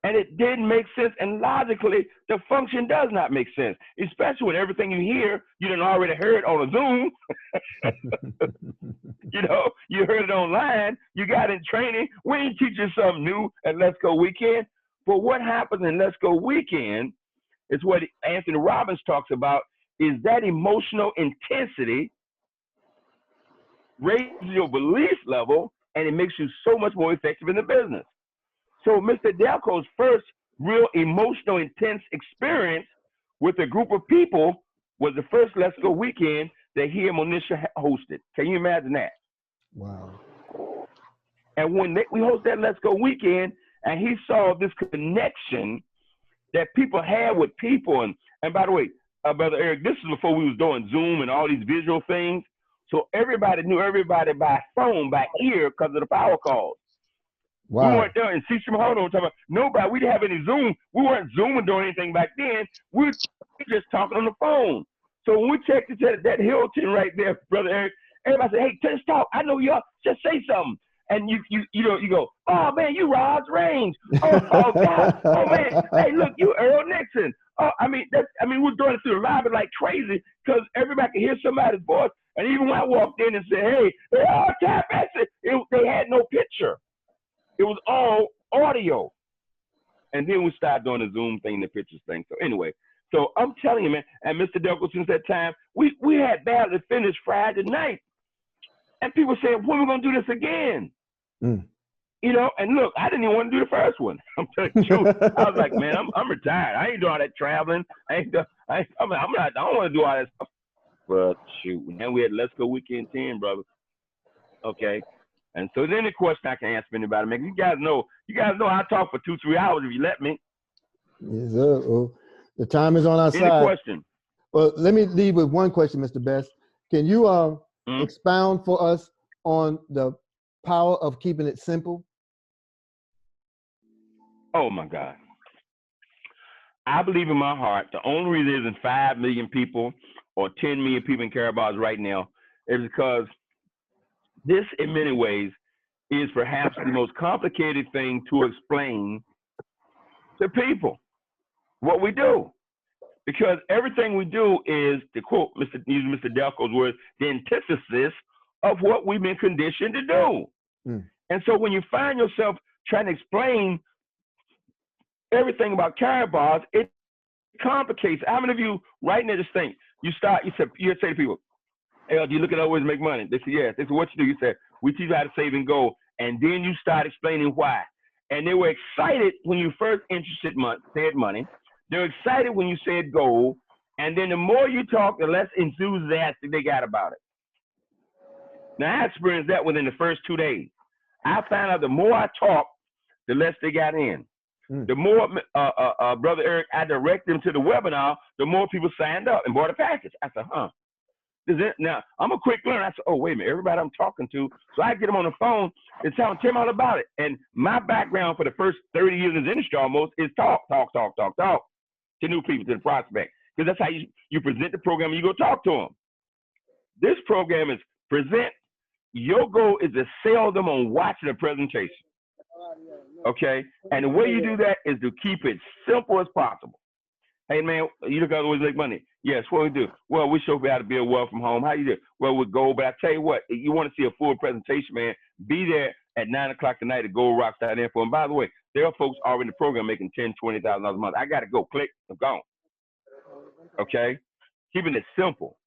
And it didn't make sense. And logically, the function does not make sense, especially when everything you hear, you done already heard on a Zoom. You know, you heard it online. You got in training. We ain't teaching something new at Let's Go Weekend. But what happens in Let's Go Weekend is what Anthony Robbins talks about, is that emotional intensity raises your belief level, and it makes you so much more effective in the business. So Mr. Delco's first real emotional, intense experience with a group of people was the first Let's Go Weekend that he and Monisha hosted. Can you imagine that? Wow. And when we hosted that Let's Go Weekend, and he saw this connection that people had with people, and by the way, Brother Eric, this is before we was doing Zoom and all these visual things. So everybody knew everybody by phone, by ear, because of the power calls. Wow. We weren't there, and see, hold on, talking about nobody. We didn't have any Zoom. We weren't Zooming doing anything back then. We were just talking on the phone. So when we checked that Hilton right there, Brother Eric, everybody said, "Hey, just talk. I know y'all. Just say something." And you go, "Oh man, you Rod's Range. Oh God. Oh man. Hey, look, you Earl Nixon." Oh, we're doing it through the lobby like crazy because everybody could hear somebody's voice. And even when I walked in and said, "Hey, they all tap exit," they had no picture. It was all audio. And then we started doing the Zoom thing, the pictures thing. So anyway, so I'm telling you, man, and Mr. Delco, since that time, we had barely finished Friday night. And people saying, when are we going to do this again? Mm. You know, and look, I didn't even want to do the first one. I'm telling you the truth. I was like, man, I'm retired. I ain't doing all that traveling. I don't want to do all that stuff. But shoot, now we had Let's Go Weekend 10, brother. Okay. And so then the question I can answer anybody, man. You guys know I talk for 2-3 hours if you let me. Yes, sir. Well, the time is on our side. Any question? Well, let me leave with one question, Mr. Best. Can you expound for us on the power of keeping it simple? Oh my God. I believe in my heart the only reason there isn't 5 million people or 10 million people in Carabaos right now is because this, in many ways, is perhaps the most complicated thing to explain to people what we do. Because everything we do is, to quote using Mr. Delco's words, the antithesis of what we've been conditioned to do. And so when you find yourself trying to explain everything about Pires, it complicates. How many of you right now just think, you say to people, hey, do you look at other ways to make money? They say, yes. They say, what you do? You say, we teach you how to save and go. And then you start explaining why. And they were excited when you first said money. They're excited when you said gold. And then the more you talk, the less enthusiastic they got about it. Now, I experienced that within the first 2 days. I found out the more I talked, the less they got in. The more, Brother Eric, I direct them to the webinar, the more people signed up and bought a package. I said, huh. Now, I'm a quick learner. I said, oh, wait a minute, everybody I'm talking to. So I get them on the phone and tell them all about it. And my background for the first 30 years in this industry almost is talk to new people, to the prospect. Because that's how you present the program and you go talk to them. This program is present. Your goal is to sell them on watching the presentation. Okay? And the way you do that is to keep it simple as possible. Hey, man, you look at other ways to make money. Yes, what we do? Well, we show you how to build wealth from home. How you do? Well, with gold. But I tell you what, you want to see a full presentation, man, be there at 9 o'clock tonight at goldrocks.info. And by the way, there are folks already in the program making $10,000, $20,000 a month. I got to go. Click. I'm gone. Okay? Keeping it simple.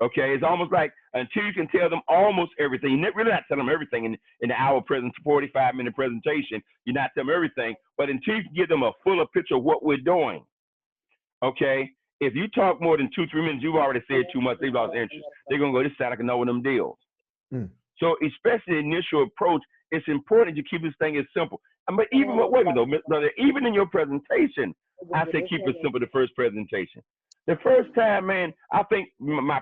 Okay? It's almost like until you can tell them almost everything, you're really not telling them everything in the hour 45-minute presentation. You're not telling them everything. But until you can give them a fuller picture of what we're doing. Okay, if you talk more than 2-3 minutes, you've already said too much. They've lost interest. They're gonna go, this sound like another one of them deals. So, especially the initial approach, it's important that you keep this thing as simple. But even wait a minute, brother, even in your presentation, I say keep it simple. The first presentation, the first time, man, I think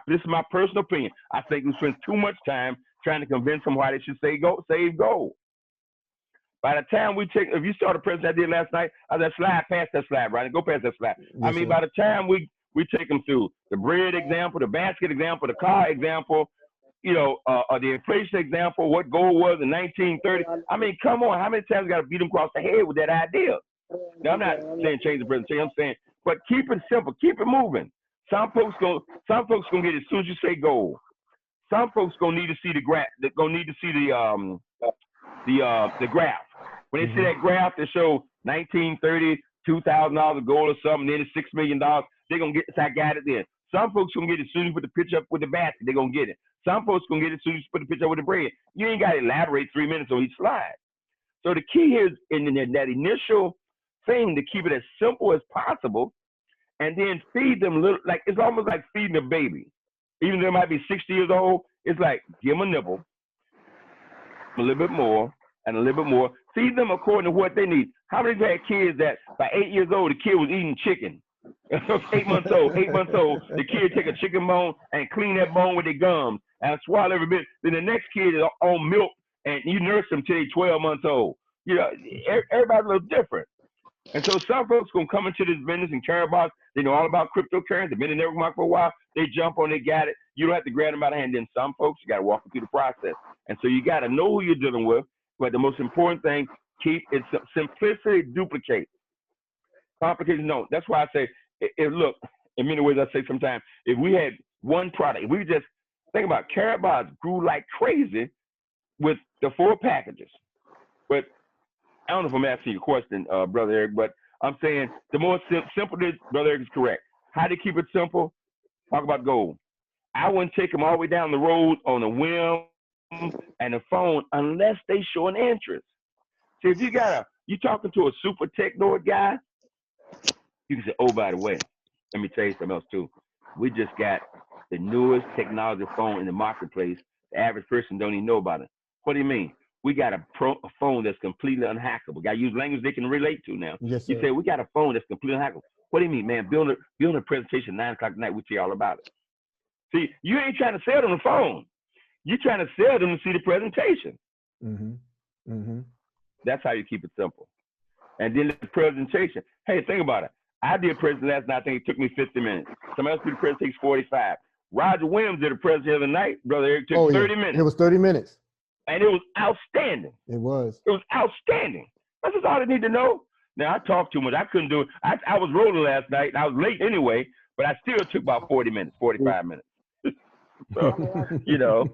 this is my personal opinion. I think we spend too much time trying to convince them why they should save gold. By the time if you saw the presentation I did last night, I said, pass that slide, right? Go past that slide. Yes, I mean, by the time we take them through the bread example, the basket example, the car example, the inflation example, what gold was in 1930. I mean, come on, how many times we got to beat them across the head with that idea? Now, I'm not saying change the presentation. I'm saying, but keep it simple, keep it moving. Some folks gonna get it as soon as you say gold. Some folks gonna need to see the graph. They're gonna need to see the graph. When they see that graph that shows 1930, $2,000 of gold or something, then it's $6 million, they're going to get this. I got it then. Some folks going to get it as soon as you put the picture up with the basket, they're going to get it. Some folks going to get it as soon as you put the picture up with the bread. You ain't got to elaborate 3 minutes on each slide. So the key here is in that initial thing to keep it as simple as possible and then feed them like it's almost like feeding a baby. Even though they might be 60 years old, it's like give them a nibble, a little bit more, and a little bit more. Feed them according to what they need. How many of you had kids that by 8 years old, the kid was eating chicken? 8 months old, the kid take a chicken bone and clean that bone with their gums and swallow every bit. Then the next kid is on milk and you nurse them till they're 12 months old. Everybody's a little different. And so some folks gonna come into this business and Pires, they know all about cryptocurrency, they've been in their market for a while, they jump on, they got it. You don't have to grab them by the hand. Then some folks, you gotta walk them through the process. And so you gotta know who you're dealing with. But the most important thing, keep it simplicity, duplicate. Complicated, no. That's why I say, look, in many ways I say sometimes, if we had one product, if we just think about Pires grew like crazy with the 4 packages. But I don't know if I'm asking you a question, Brother Eric, but I'm saying the more simple it is, Brother Eric is correct. How to keep it simple? Talk about gold. I wouldn't take them all the way down the road on a whim and a phone unless they show an interest. See, if you talking to a super techno guy, you can say, oh, by the way, let me tell you something else too. We just got the newest technology phone in the marketplace. The average person don't even know about it. What do you mean? We got a phone that's completely unhackable. Got to use language they can relate to now. Yes, sir. You say, we got a phone that's completely unhackable. What do you mean, man? Building a presentation at 9 o'clock tonight, we tell you all about it. See, you ain't trying to sell them the phone. You're trying to sell them to see the presentation. That's how you keep it simple. And then the presentation. Hey, think about it. I did a presentation last night. I think it took me 50 minutes. Somebody else did a presentation 45. Roger Williams did a presentation the other night. Brother Eric took 30 minutes. It was 30 minutes. And it was outstanding. It was. It was outstanding. That's just all I need to know. Now, I talked too much. I couldn't do it. I was rolling last night, and I was late anyway, but I still took about 40 minutes, 45 minutes. So, you know,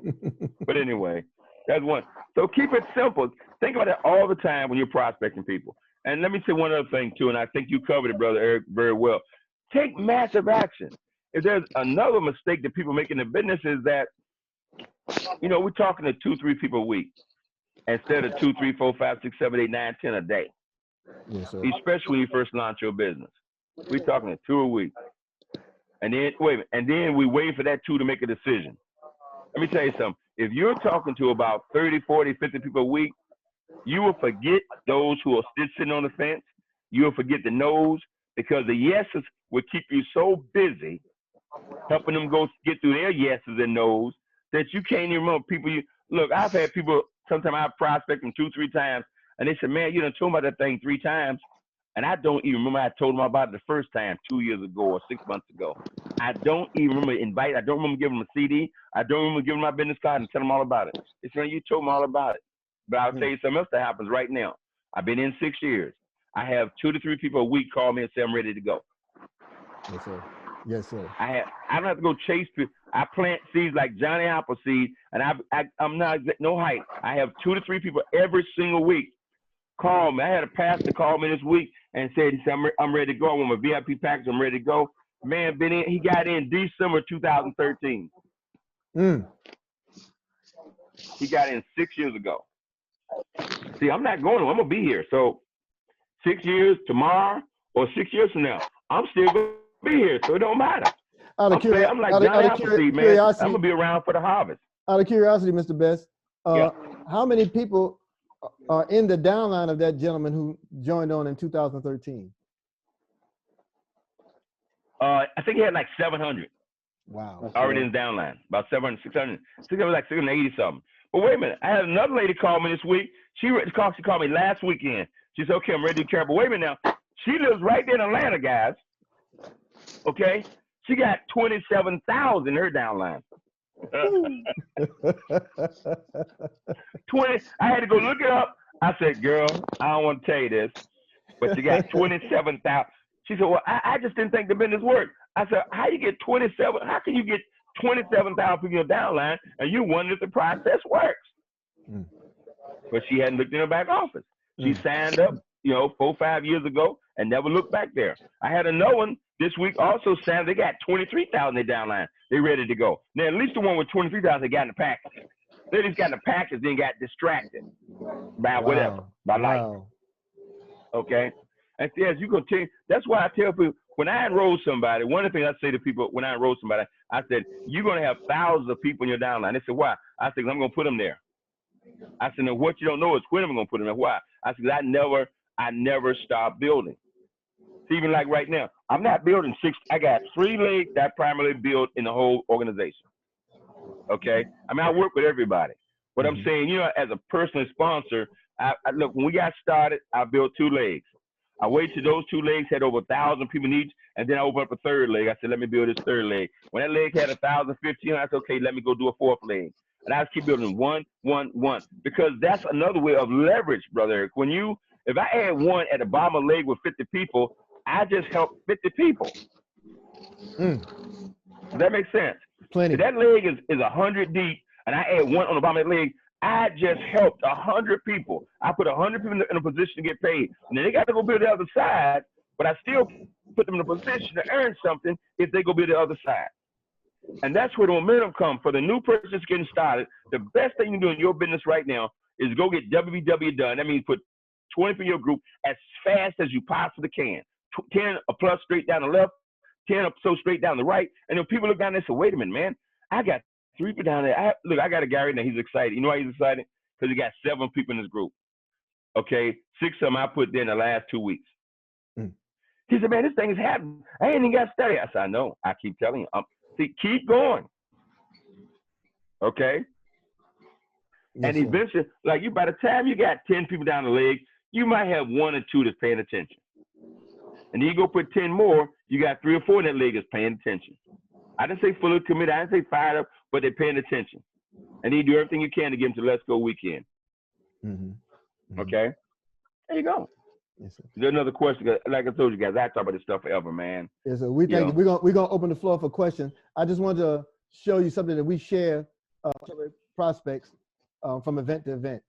but anyway, that's one. So keep it simple. Think about it all the time when you're prospecting people. And let me say one other thing, too, and I think you covered it, Brother Eric, very well. Take massive action. If there's another mistake that people make in the business is that, you know, we're talking to 2-3 people a week instead of 2, 3, 4, 5, 6, 7, 8, 9, 10 a day. Yes, sir. Especially when you first launch your business. We're talking to 2 a week. And then, wait a minute, and then we wait for that 2 to make a decision. Let me tell you something. If you're talking to about 30, 40, 50 people a week, you will forget those who are still sitting on the fence. You will forget the no's, because the yeses will keep you so busy helping them go get through their yeses and no's that you can't even remember people. Look, I've had people, sometimes I prospect them 2, 3 times, and they said, man, you done told me about that thing 3 times, and I don't even remember I told them about it the first time 2 years ago or 6 months ago. I don't even remember invite. I don't remember giving them a CD. I don't remember giving them my business card and telling them all about it. It's when you told me all about it. But I'll tell you something else that happens right now. I've been in 6 years. I have 2 to 3 people a week call me and say I'm ready to go. Yes, sir. Yes, sir. I don't have to go chase people. I plant seeds like Johnny Appleseed, and I'm not no hype. I have 2 to 3 people every single week call me. I had a pastor call me this week and said, I'm ready to go. I want my VIP package. I'm ready to go. Man, he got in December 2013. He got in 6 years ago. See, I'm not going. I'm gonna be here. So 6 years tomorrow or 6 years from now, I'm still gonna be here. So it don't matter. I'm like Johnny Appleseed, man. I'm gonna be around for the harvest. Out of curiosity, Mr. Best, how many people are in the downline of that gentleman who joined on in 2013? I think he had like 700. Wow. Already in the downline, about 700, 600. I think it was like 680 something. But wait a minute, I had another lady call me this week. She called me last weekend. She said, okay, I'm ready to care. But wait a minute now. She lives right there in Atlanta, guys. Okay? She got 27,000 in her downline. 20. I had to go look it up. I said, girl, I don't want to tell you this, but you got 27,000. She said, well, I just didn't think the business worked. I said, how you get 27? How can you get 27,000 people in your downline and you wonder if the process works? But she hadn't looked in her back office. She signed up, 4 or 5 years ago and never looked back there. I had another one this week also signed. They got 23,000 in downline. They ready to go. Now, at least the one with 23,000 they got in the package. They just got in the package, then got distracted by whatever, by life. Okay? And as you continue, that's why I tell people, when I enroll somebody, one of the things I say to people when I enroll somebody, I said, you're going to have thousands of people in your downline. They said, why? I said, I'm going to put them there. I said, now what you don't know is when I'm going to put them there. Why? I said, I never stop building. So even like right now, I'm not building 6. I got 3 legs that I primarily build in the whole organization. Okay? I mean, I work with everybody. But I'm saying, as a personal sponsor, I look, when we got started, I built 2 legs. I waited till those 2 legs had over 1,000 people in each, and then I opened up a 3rd leg. I said, let me build this 3rd leg. When that leg had 1,000, 1,500, I said, okay, let me go do a 4th leg. And I just keep building 1, 1, 1, because that's another way of leverage, Brother Eric. If I add 1 at the bottom of the leg with 50 people, I just help 50 people. Does that make sense? Plenty. If that leg is 100 deep, and I add 1 on the bottom of the leg, I just helped 100 people. I put 100 people in a position to get paid. And then they got to go build the other side, but I still put them in a position to earn something if they go build the other side. And that's where the momentum comes. For the new person that's getting started, the best thing you can do in your business right now is go get WW done. That means put 20 for your group as fast as you possibly can. 10 a plus straight down the left, 10 up so straight down the right. And then people look down there and say, wait a minute, man, I got 3 people down there. I got a guy right now. He's excited. You know why he's excited? Because he got 7 people in his group. Okay, 6 of them I put there in the last 2 weeks. He said, man, this thing is happening. I ain't even got started. I said, I know. I keep telling you. See, keep going. Okay? Yes, and eventually, like by the time you got 10 people down the leg, you might have 1 or 2 that's paying attention. And then you go put 10 more, you got 3 or 4 in that leg that's paying attention. I didn't say fully committed. I didn't say fired up, but they're paying attention. and you do everything you can to get them to Let's Go weekend. Okay, there you go. Yes, sir. There's another question. Like I told you guys, I talk about this stuff forever, man. Yes, sir. We're gonna open the floor for questions. I just wanted to show you something that we share prospects from event to event.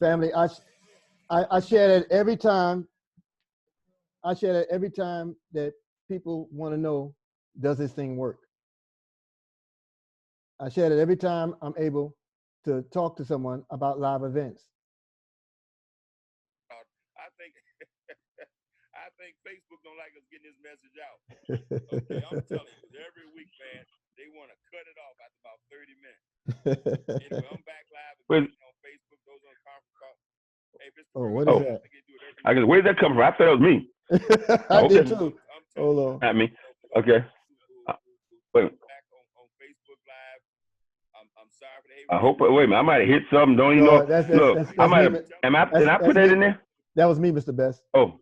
Family, I share that every time. I share that every time that people want to know, does this thing work? I share that every time I'm able to talk to someone about live events. I think Facebook don't like us getting this message out. Okay, I'm telling you, every week, man, they want to cut it off after about 30 minutes. Anyway, I'm back live again on Facebook. Those on conference call. Hey, Mr. What is that? I guess, where did that come from? I thought it was me. I did too. Hold on. Not me. Okay. Wait. Back on Facebook Live. I'm sorry for the. I hope. Wait a minute. I might have hit something. Don't even know. Look, I might have. Did I put that in there? That was me, Mr. Best. Oh.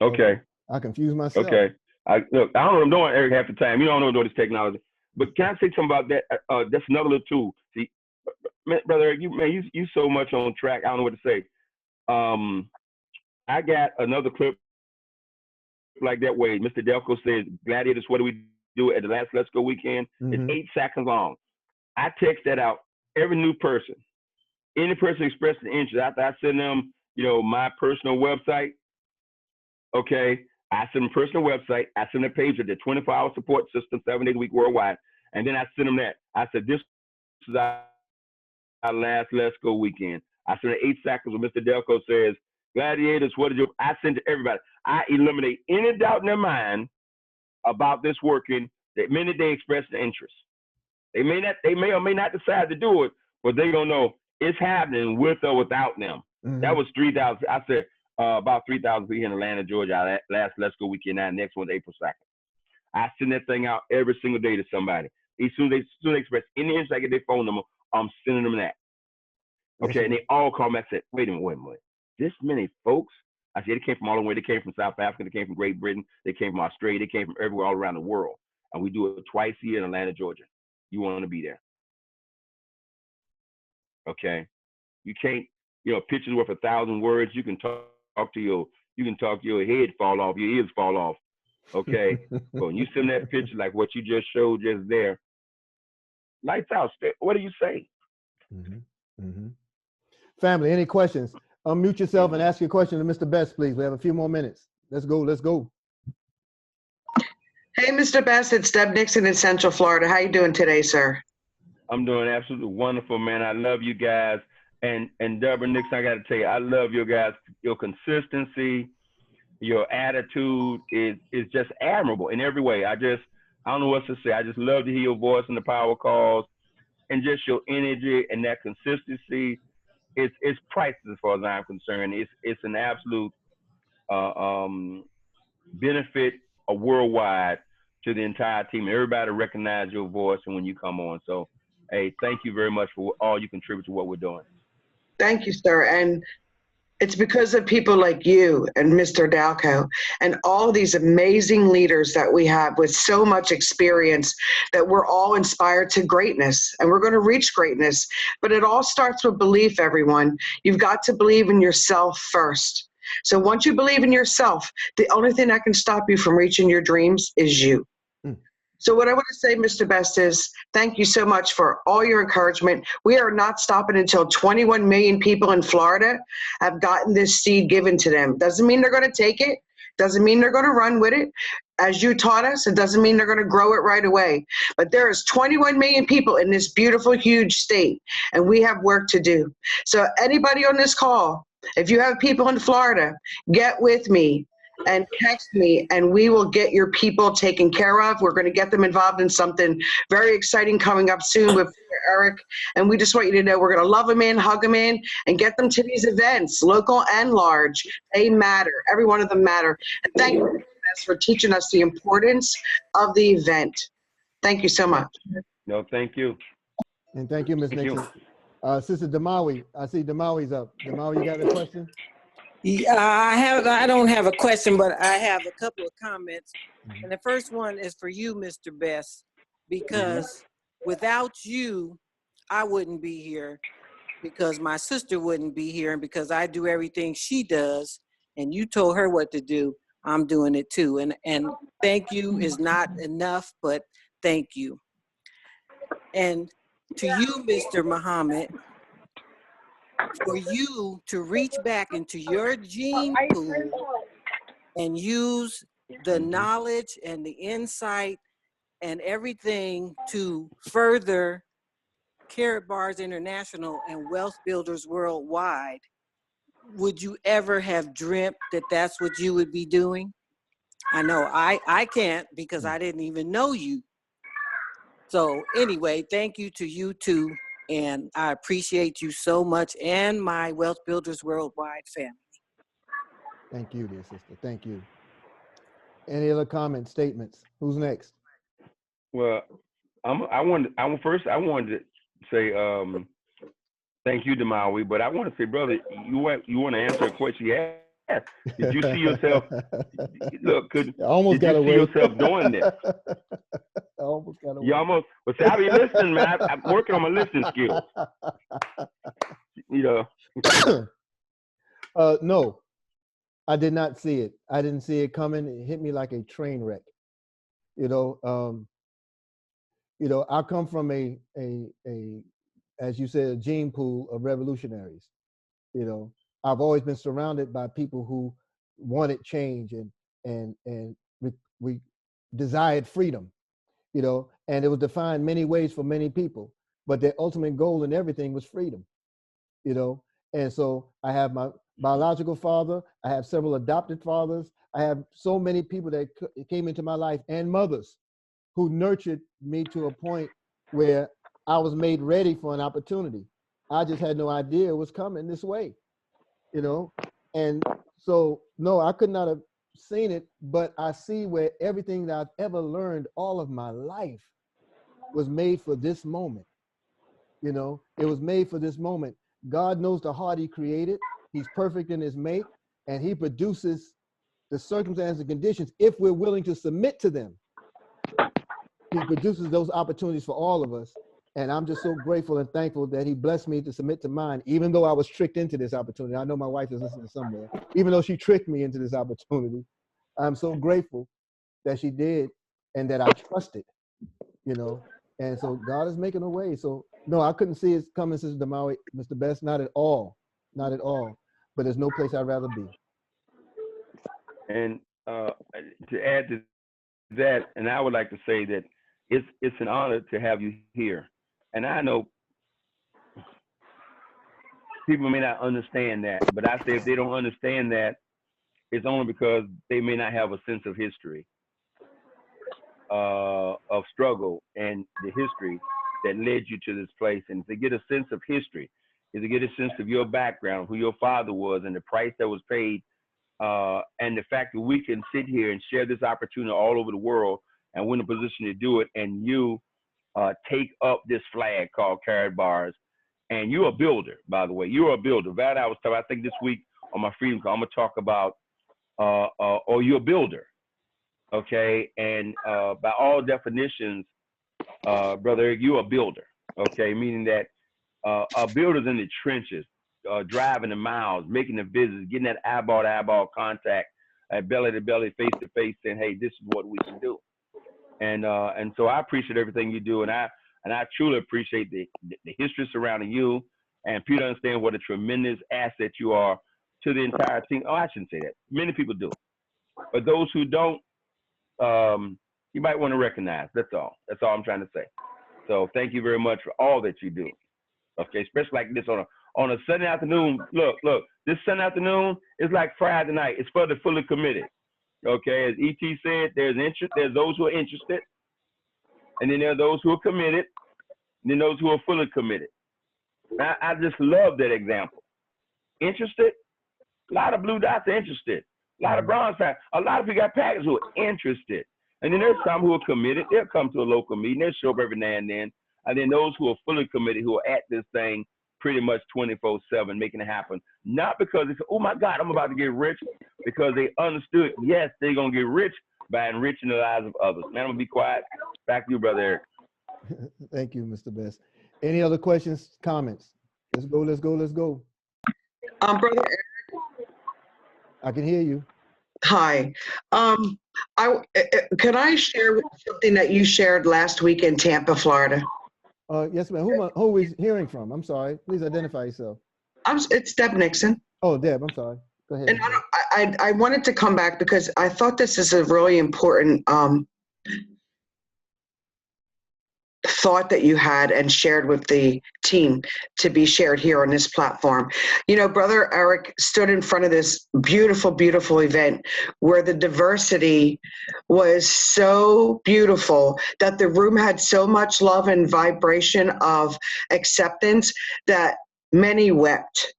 Okay. I confused myself. Okay. I don't know what I'm doing, Eric, half the time. You don't know this technology. But can I say something about that? That's another little tool. See, brother Eric, you so much on track. I don't know what to say. I got another clip like that way. Mr. Delco says, Gladiators, what do we do at the last Let's Go weekend? It's 8 seconds long. I text that out every new person. Any person expressing interest, after I send them, my personal website, okay, I send them personal website. I send them a page of the 24-hour support system, 7 days a week worldwide. And then I send them that. I said, this is our last Let's Go weekend. I send it 8 seconds when Mr. Delco says, Gladiators, what did you? I send to everybody. I eliminate any doubt in their mind about this working the minute they express the interest. They may or may not decide to do it, but they're going to know it's happening with or without them. That was 3,000. I said about 3,000 people here in Atlanta, Georgia. Last Let's Go weekend. Now, next one's April 2nd. I send that thing out every single day to somebody. As soon as they express any interest, I get their phone number, I'm sending them that. Okay, and they all call me. I said, wait a minute. This many folks? I said, they came from all the way. They came from South Africa. They came from Great Britain. They came from Australia. They came from everywhere all around the world. And we do it twice a year in Atlanta, Georgia. You want to be there. Okay? You can't, pictures worth 1,000 words. You can talk to your head fall off, your ears fall off. Okay? But when you send that picture like what you just showed just there, lights out. What do you say? Family, any questions? Unmute yourself and ask your question to Mr. Best, please. We have a few more minutes. Let's go. Hey, Mr. Best, it's Deb Nixon in Central Florida. How you doing today, sir? I'm doing absolutely wonderful, man. I love you guys. And Deborah Nixon, I got to tell you, I love you guys. Your consistency, your attitude is just admirable in every way. I don't know what to say. I just love to hear your voice in the power calls and just your energy and that consistency. It's priceless as far as I'm concerned. It's an absolute benefit worldwide to the entire team. Everybody recognize your voice and when you come on. So, hey, thank you very much for all you contribute to what we're doing. Thank you, sir. And it's because of people like you and Mr. Dalco and all these amazing leaders that we have with so much experience that we're all inspired to greatness, and we're going to reach greatness. But it all starts with belief, everyone. You've got to believe in yourself first. So once you believe in yourself, the only thing that can stop you from reaching your dreams is you. So what I want to say, Mr. Best, is thank you so much for all your encouragement. We are not stopping until 21 million people in Florida have gotten this seed given to them. Doesn't mean they're going to take it. Doesn't mean they're going to run with it. As you taught us, it doesn't mean they're going to grow it right away. But there is 21 million people in this beautiful, huge state, and we have work to do. So anybody on this call, if you have people in Florida, get with me and text me, and we will get your people taken care of. We're going to get them involved in something very exciting coming up soon with Eric. And we just want you to know we're going to love them in, hug them in, and get them to these events, local and large. They matter. Every one of them matter. And thank you for teaching us the importance of the event. Thank you so much. No, thank you. And thank you, Ms. Nixon. Sister Damawi, I see Damawi's up. Damawi, you got a question? Yeah, I don't have a question, but I have a couple of comments. And the first one is for you, Mr. Best, because without you, I wouldn't be here, because my sister wouldn't be here, and because I do everything she does, and you told her what to do, I'm doing it too. And thank you is not enough, but thank you. And to you, Mr. Muhammad, for you to reach back into your gene pool and use the knowledge and the insight and everything to further Karatbars International and Wealth Builders Worldwide, would you ever have dreamt that that's what you would be doing? I know I can't, because I didn't even know you. So anyway, thank you to you too. And I appreciate you so much, and my Wealth Builders Worldwide family. Thank you, dear sister. Thank you. Any other comments, statements? Who's next? Well, I wanted to say thank you, Damawi, but I want to say, brother, you want to answer a question you asked. Did you see yourself? Look, did you see yourself doing this? I almost got away. You almost. Well, see, I be listening, man. I'm working on my listening skills. You know. No, I did not see it. I didn't see it coming. It hit me like a train wreck. You know, I come from a as you said, a gene pool of revolutionaries. You know, I've always been surrounded by people who wanted change and we desired freedom. You know, and it was defined many ways for many people, but their ultimate goal in everything was freedom. You know, and so I have my biological father, I have several adopted fathers, I have so many people that came into my life, and mothers who nurtured me to a point where I was made ready for an opportunity. I just had no idea it was coming this way, you know? And so, no, I could not have seen it, but I see where everything that I've ever learned all of my life was made for this moment. You know, it was made for this moment. God knows the heart he created. He's perfect in his make, and he produces the circumstances and conditions if we're willing to submit to them. He produces those opportunities for all of us. And I'm just so grateful and thankful that he blessed me to submit to mine, even though I was tricked into this opportunity. I know my wife is listening somewhere. Even though she tricked me into this opportunity, I'm so grateful that she did and that I trusted, you know. And so God is making a way. So no, I couldn't see it coming, Sister Damawi, Mr. Best, not at all, not at all. But there's no place I'd rather be. And to add to that, and I would like to say that it's an honor to have you here. And I know people may not understand that, but I say if they don't understand that, it's only because they may not have a sense of history, of struggle and the history that led you to this place. And to get a sense of history is to get a sense of your background, who your father was, and the price that was paid, and the fact that we can sit here and share this opportunity all over the world, and we're in a position to do it, and you take up this flag called Karatbars And you're a builder, by the way. You're a builder. That I was talking. I think this week on my Freedom Call, I'm gonna talk about, or you're a builder, okay? And by all definitions, Brother Eric, you're a builder, okay? Meaning that a builder's in the trenches, driving the miles, making the visits, getting that eyeball to eyeball contact, belly to belly, face to face, saying, hey, this is what we can do. And so I appreciate everything you do, and I truly appreciate the history surrounding you, and Peter understand what a tremendous asset you are to the entire team. Oh, I shouldn't say that. Many people do, but those who don't, you might want to recognize. That's all. That's all I'm trying to say. So thank you very much for all that you do. Okay, especially like this on a Sunday afternoon. Look, this Sunday afternoon is like Friday night. It's for the fully committed. Okay, as ET said, there's interest. There's those who are interested, and then there are those who are committed, and then those who are fully committed. I just love that example. Interested, a lot of blue dots are interested. A lot of bronze fans. A lot of people got packages who are interested, and then there's some who are committed. They'll come to a local meeting. They'll show up every now and then. And then those who are fully committed, who are at this thing pretty much 24/7, making it happen. Not because they say, oh my God, I'm about to get rich, because they understood, yes, they're going to get rich by enriching the lives of others. Man, I'm going to be quiet. Back to you, Brother Eric. Thank you, Mr. Best. Any other questions, comments? Let's go. Brother Eric, I can hear you. hi. Could I share something that you shared last week in Tampa, Florida? Yes, ma'am. Who are we hearing from? I'm sorry. Please identify yourself. It's Deb Nixon. Oh, Deb, I'm sorry. Go ahead. And I wanted to come back because I thought this is a really important thought that you had and shared with the team to be shared here on this platform. You know, Brother Eric stood in front of this beautiful, beautiful event where the diversity was so beautiful that the room had so much love and vibration of acceptance that many wept.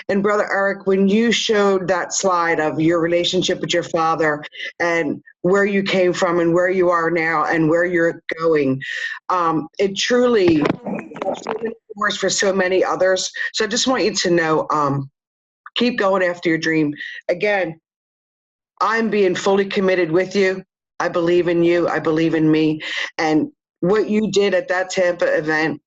And Brother Eric, when you showed that slide of your relationship with your father and where you came from and where you are now and where you're going, it truly works for so many others. So I just want you to know, keep going after your dream. Again, I'm being fully committed with you. I believe in you. I believe in me. And what you did at that Tampa event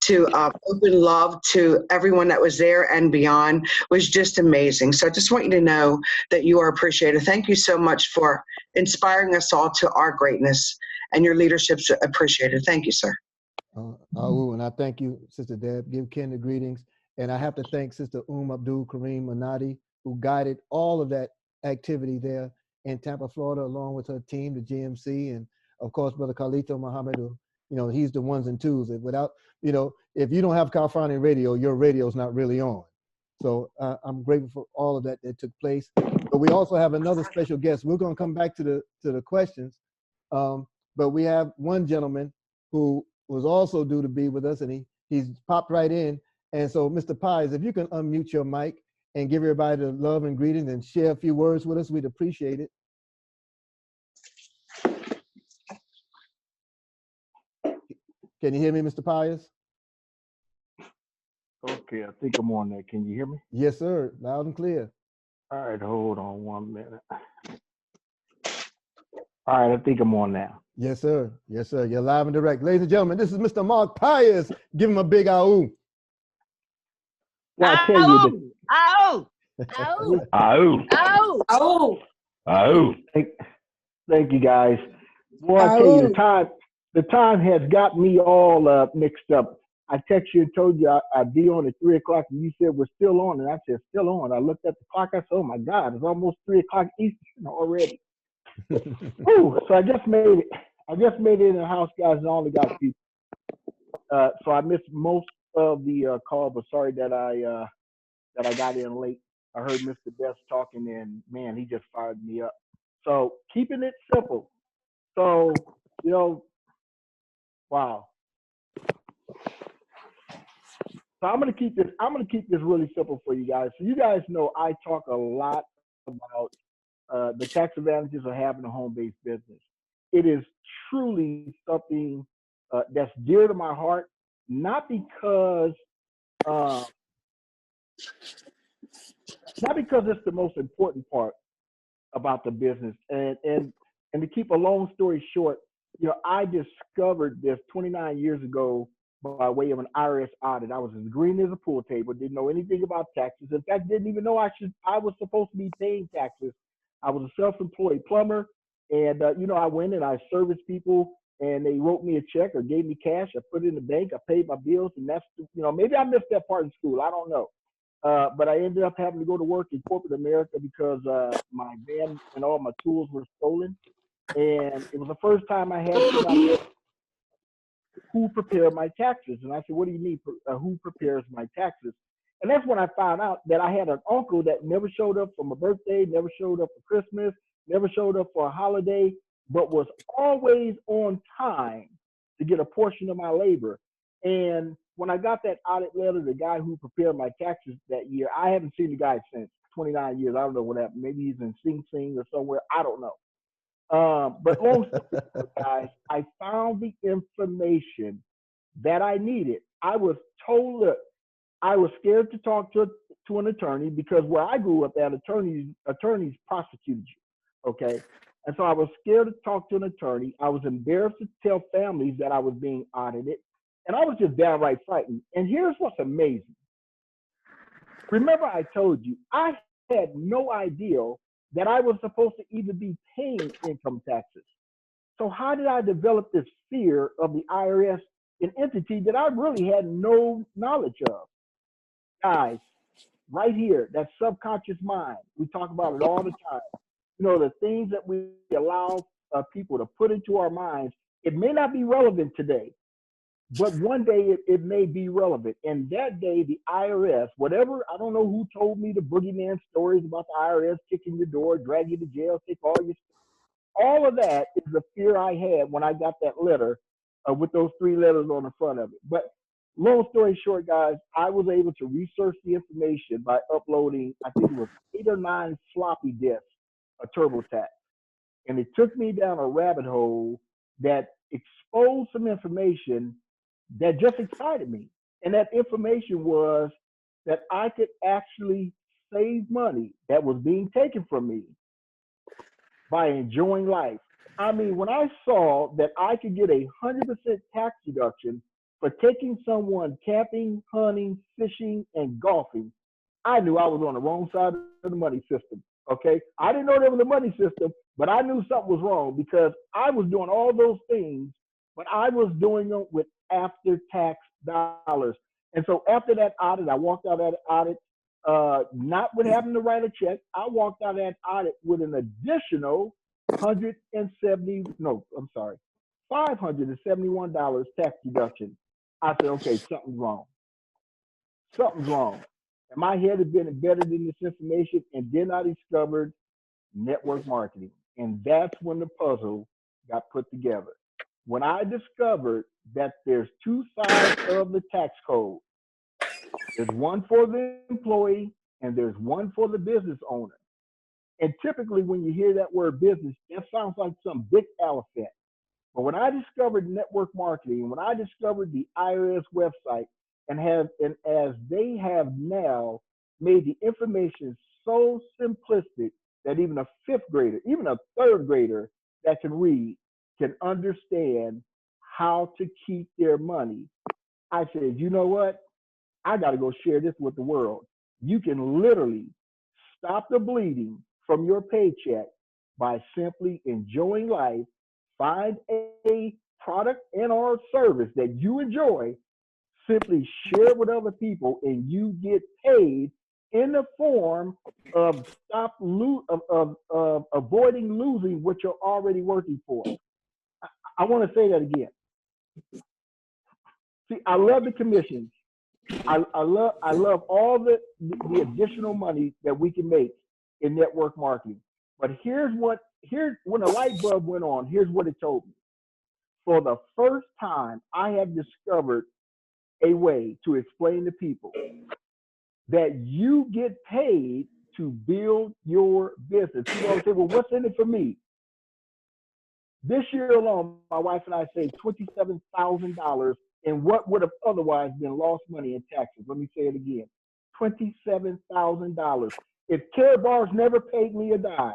to open love to everyone that was there and beyond was just amazing. So I just want you to know that you are appreciated. Thank you so much for inspiring us all to our greatness, and your leadership's appreciated. Thank you, sir. And I thank you, Sister Deb. Give Ken the greetings. And I have to thank Sister Abdul Kareem Manati, who guided all of that activity there in Tampa, Florida, along with her team, the GMC, and of course, Brother Carlito Muhammad, who, you know, he's the ones and twos. Without, you know, if you don't have California radio, your radio's not really on. So I'm grateful for all of that took place. But we also have another special guest. We're going to come back to the questions. But we have one gentleman who was also due to be with us, and he's popped right in. And so, Mr. Pires, if you can unmute your mic and give everybody the love and greetings and share a few words with us, we'd appreciate it. Can you hear me, Mr. Pires? Okay, I think I'm on there. Can you hear me? Yes, sir. Loud and clear. All right, hold on 1 minute. All right, I think I'm on now. Yes, sir. Yes, sir. You're live and direct. Ladies and gentlemen, this is Mr. Mark Pires. Give him a big ahoo. Well, I tell you that. Oh, Thank you, guys. Boy, I tell you, the time has got me all mixed up. I texted you and told you I'd be on at 3 o'clock, and you said we're still on, and I said still on. I looked at the clock. I said, oh my God, it's almost 3 o'clock Eastern already. Ooh, so I just made it. I just made it in the house, guys, and I only got a few. So I missed most of the call, but sorry that I got in late. I heard Mr. Best talking, and man, he just fired me up. So keeping it simple. So, you know, wow. So I'm gonna keep this really simple for you guys. So you guys know I talk a lot about the tax advantages of having a home-based business. It is truly something that's dear to my heart, not because Not because it's the most important part about the business. And to keep a long story short, I discovered this 29 years ago by way of an IRS audit. I was as green as a pool table, didn't know anything about taxes. In fact, didn't even know I was supposed to be paying taxes. I was a self-employed plumber, and I went and I serviced people, and they wrote me a check or gave me cash. I put it in the bank. I paid my bills, and that's maybe I missed that part in school. I don't know. But I ended up having to go to work in corporate America because my van and all my tools were stolen. And it was the first time I had somebody who prepared my taxes. And I said, what do you mean, who prepares my taxes? And that's when I found out that I had an uncle that never showed up for my birthday, never showed up for Christmas, never showed up for a holiday, but was always on time to get a portion of my labor. And when I got that audit letter, the guy who prepared my taxes that year, I haven't seen the guy since 29 years. I don't know what happened. Maybe he's in Sing Sing or somewhere. I don't know. But long story short, guys, I found the information that I needed. I was told that I was scared to talk to an attorney because where I grew up at, attorneys prosecuted you. Okay. And so I was scared to talk to an attorney. I was embarrassed to tell families that I was being audited. And I was just downright frightened. And here's what's amazing. Remember, I told you, I had no idea that I was supposed to even be paying income taxes. So how did I develop this fear of the IRS, an entity that I really had no knowledge of? Guys, right here, that subconscious mind, we talk about it all the time. The things that we allow people to put into our minds, it may not be relevant today, but one day it may be relevant. And that day, the IRS, whatever, I don't know who told me the boogeyman stories about the IRS kicking your door, drag you to jail, take all your stuff. All of that is the fear I had when I got that letter with those 3 letters on the front of it. But long story short, guys, I was able to research the information by uploading, I think it was 8 or 9 floppy disks of TurboTax. And it took me down a rabbit hole that exposed some information that just excited me. And that information was that I could actually save money that was being taken from me by enjoying life. I mean, when I saw that I could get 100% tax deduction for taking someone camping, hunting, fishing, and golfing, I knew I was on the wrong side of the money system. Okay. I didn't know there was a money system, but I knew something was wrong because I was doing all those things, but I was doing them with after-tax dollars. And so after that audit, I walked out of that audit, not with having to write a check. I walked out of that audit with an additional $571 tax deduction. I said, okay, something's wrong. Something's wrong. And my head had been embedded in this information, and then I discovered network marketing. And that's when the puzzle got put together. When I discovered that there's 2 sides of the tax code. There's one for the employee and there's one for the business owner. And typically when you hear that word business, that sounds like some big elephant. But when I discovered network marketing, when I discovered the IRS website, and as they have now made the information so simplistic that even a 5th grader, even a 3rd grader that can read, can understand how to keep their money, I said, you know what? I got to go share this with the world. You can literally stop the bleeding from your paycheck by simply enjoying life. Find a product and or service that you enjoy, simply share it with other people, and you get paid in the form of avoiding losing what you're already working for. I want to say that again. See, I love the commissions. I love all the additional money that we can make in network marketing. But here's when the light bulb went on, here's what it told me. For the first time, I have discovered a way to explain to people that you get paid to build your business. People say, well, what's in it for me? This year alone, my wife and I saved $27,000 and what would have otherwise been lost money in taxes. Let me say it again, $27,000. If Care Bars never paid me a dime,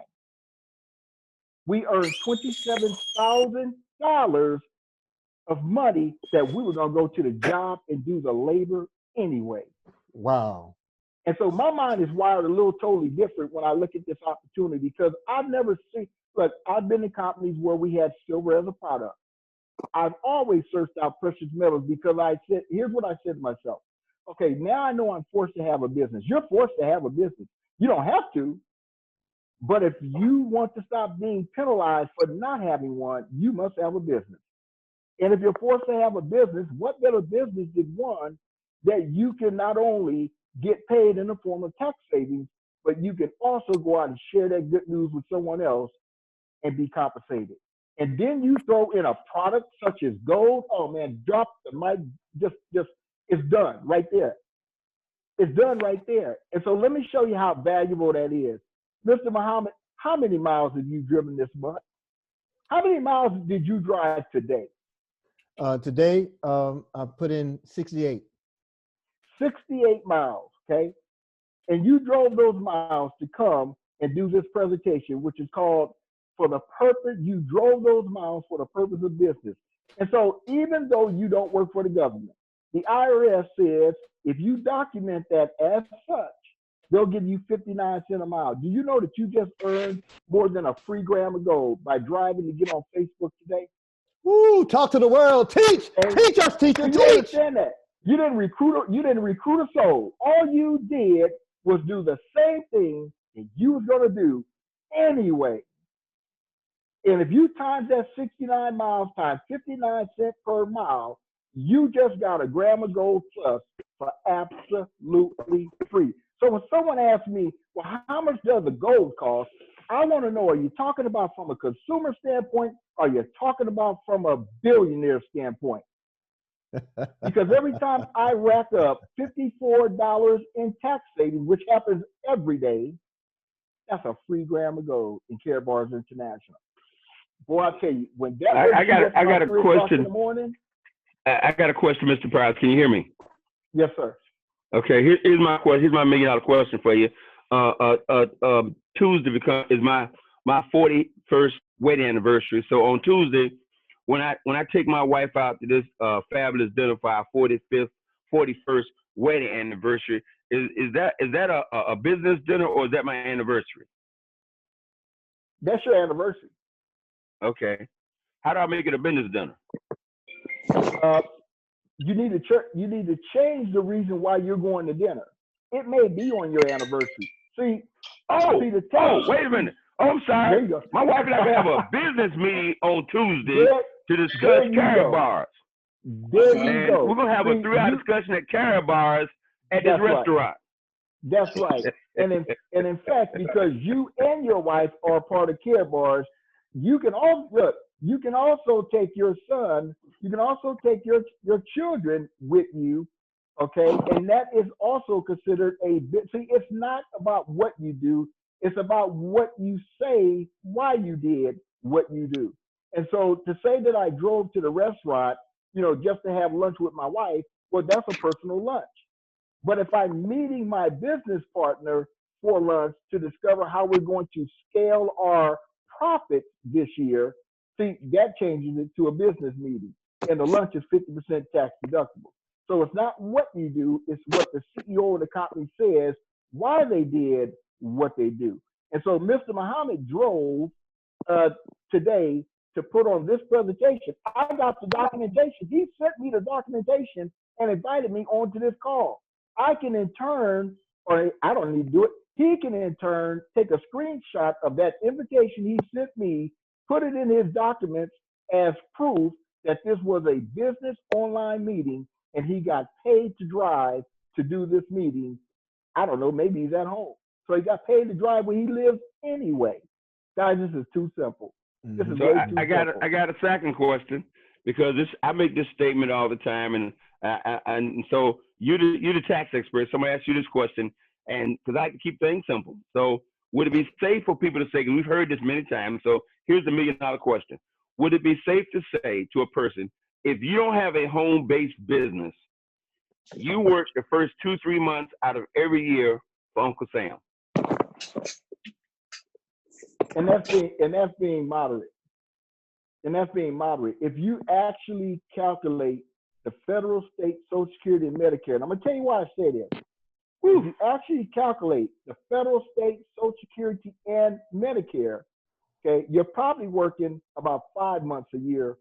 we earned $27,000 of money that we were going to go to the job and do the labor anyway. Wow. And so my mind is wired a little totally different when I look at this opportunity, because I've never seen, look, I've been in companies where we had silver as a product. I've always searched out precious metals because I said, here's what I said to myself. Okay, now I know I'm forced to have a business. You're forced to have a business. You don't have to, but if you want to stop being penalized for not having one, you must have a business. And if you're forced to have a business, what better business than one that you can not only get paid in the form of tax savings, but you can also go out and share that good news with someone else and be compensated. And then you throw in a product such as gold. Oh man, drop the mic, just it's done right there. It's done right there. And so let me show you how valuable that is. Mr. Muhammad, how many miles have you driven this month? How many miles did you drive today? Today, I put in 68. 68 miles, okay? And you drove those miles to come and do this presentation, which is called For the Purpose, you drove those miles for the purpose of business. And so even though you don't work for the government, the IRS says if you document that as such, they'll give you 59 cents a mile. Do you know that you just earned more than a free gram of gold by driving to get on Facebook today? Woo, talk to the world. Teach, And teach us, teacher, you teach. understand that? You didn't recruit a soul. All you did was do the same thing that you was gonna do anyway. And if you times that 69 miles times 59 cents per mile, you just got a gram of gold plus for absolutely free. So when someone asks me, well, how much does the gold cost? I want to know, are you talking about from a consumer standpoint? Or are you talking about from a billionaire standpoint? Because every time I rack up $54 in tax savings, which happens every day, that's a free gram of gold in Care Bars International. Boy, I tell you, when that I got a question. in the morning. I got a question, Mr. Pires. Can you hear me? Yes, sir. Okay, here's my question. Here's my $1 million question for you. Tuesday is my 41st wedding anniversary. So on Tuesday, when I take my wife out to this fabulous dinner for our 41st wedding anniversary, is that a business dinner or is that my anniversary? That's your anniversary. Okay. How do I make it a business dinner? You need to change the reason why you're going to dinner. It may be on your anniversary. Wait a minute. Oh, I'm sorry. There you go. My wife and I have a business meeting on Tuesday to discuss Care Bars. There you go. We're gonna have a 3-hour discussion at Care Bars at this restaurant. That's right. And in fact, because you and your wife are part of Care Bars, you can also take your son, you can also take your children with you, okay? And that is also considered a bit. See, it's not about what you do, it's about what you say, why you did what you do. And so to say that I drove to the restaurant, just to have lunch with my wife, well, that's a personal lunch. But if I'm meeting my business partner for lunch to discover how we're going to scale our profits this year, see, that changes it to a business meeting. And the lunch is 50% tax deductible. So it's not what you do, it's what the CEO of the company says, why they did what they do. And so Mr. Muhammad drove today to put on this presentation. I got the documentation. He sent me the documentation and invited me onto this call. I can in turn, or I don't need to do it, he can in turn take a screenshot of that invitation he sent me, put it in his documents as proof that this was a business online meeting and he got paid to drive to do this meeting. I don't know, maybe he's at home. So he got paid to drive where he lives anyway. Guys, this is too simple. This is way too simple. I got a second question, because I make this statement all the time, and so you're the tax expert. Somebody asks you this question, and because I can keep things simple. So would it be safe for people to say, because we've heard this many times, so here's the $1 million question. Would it be safe to say to a person if you don't have a home-based business, you work the first 2-3 months out of every year for Uncle Sam. And that's being moderate. And that's being moderate. If you actually calculate the federal, state, Social Security, and Medicare, and I'm gonna tell you why I say that. If you actually calculate the federal, state, Social Security, and Medicare, okay, you're probably working about 5 months a year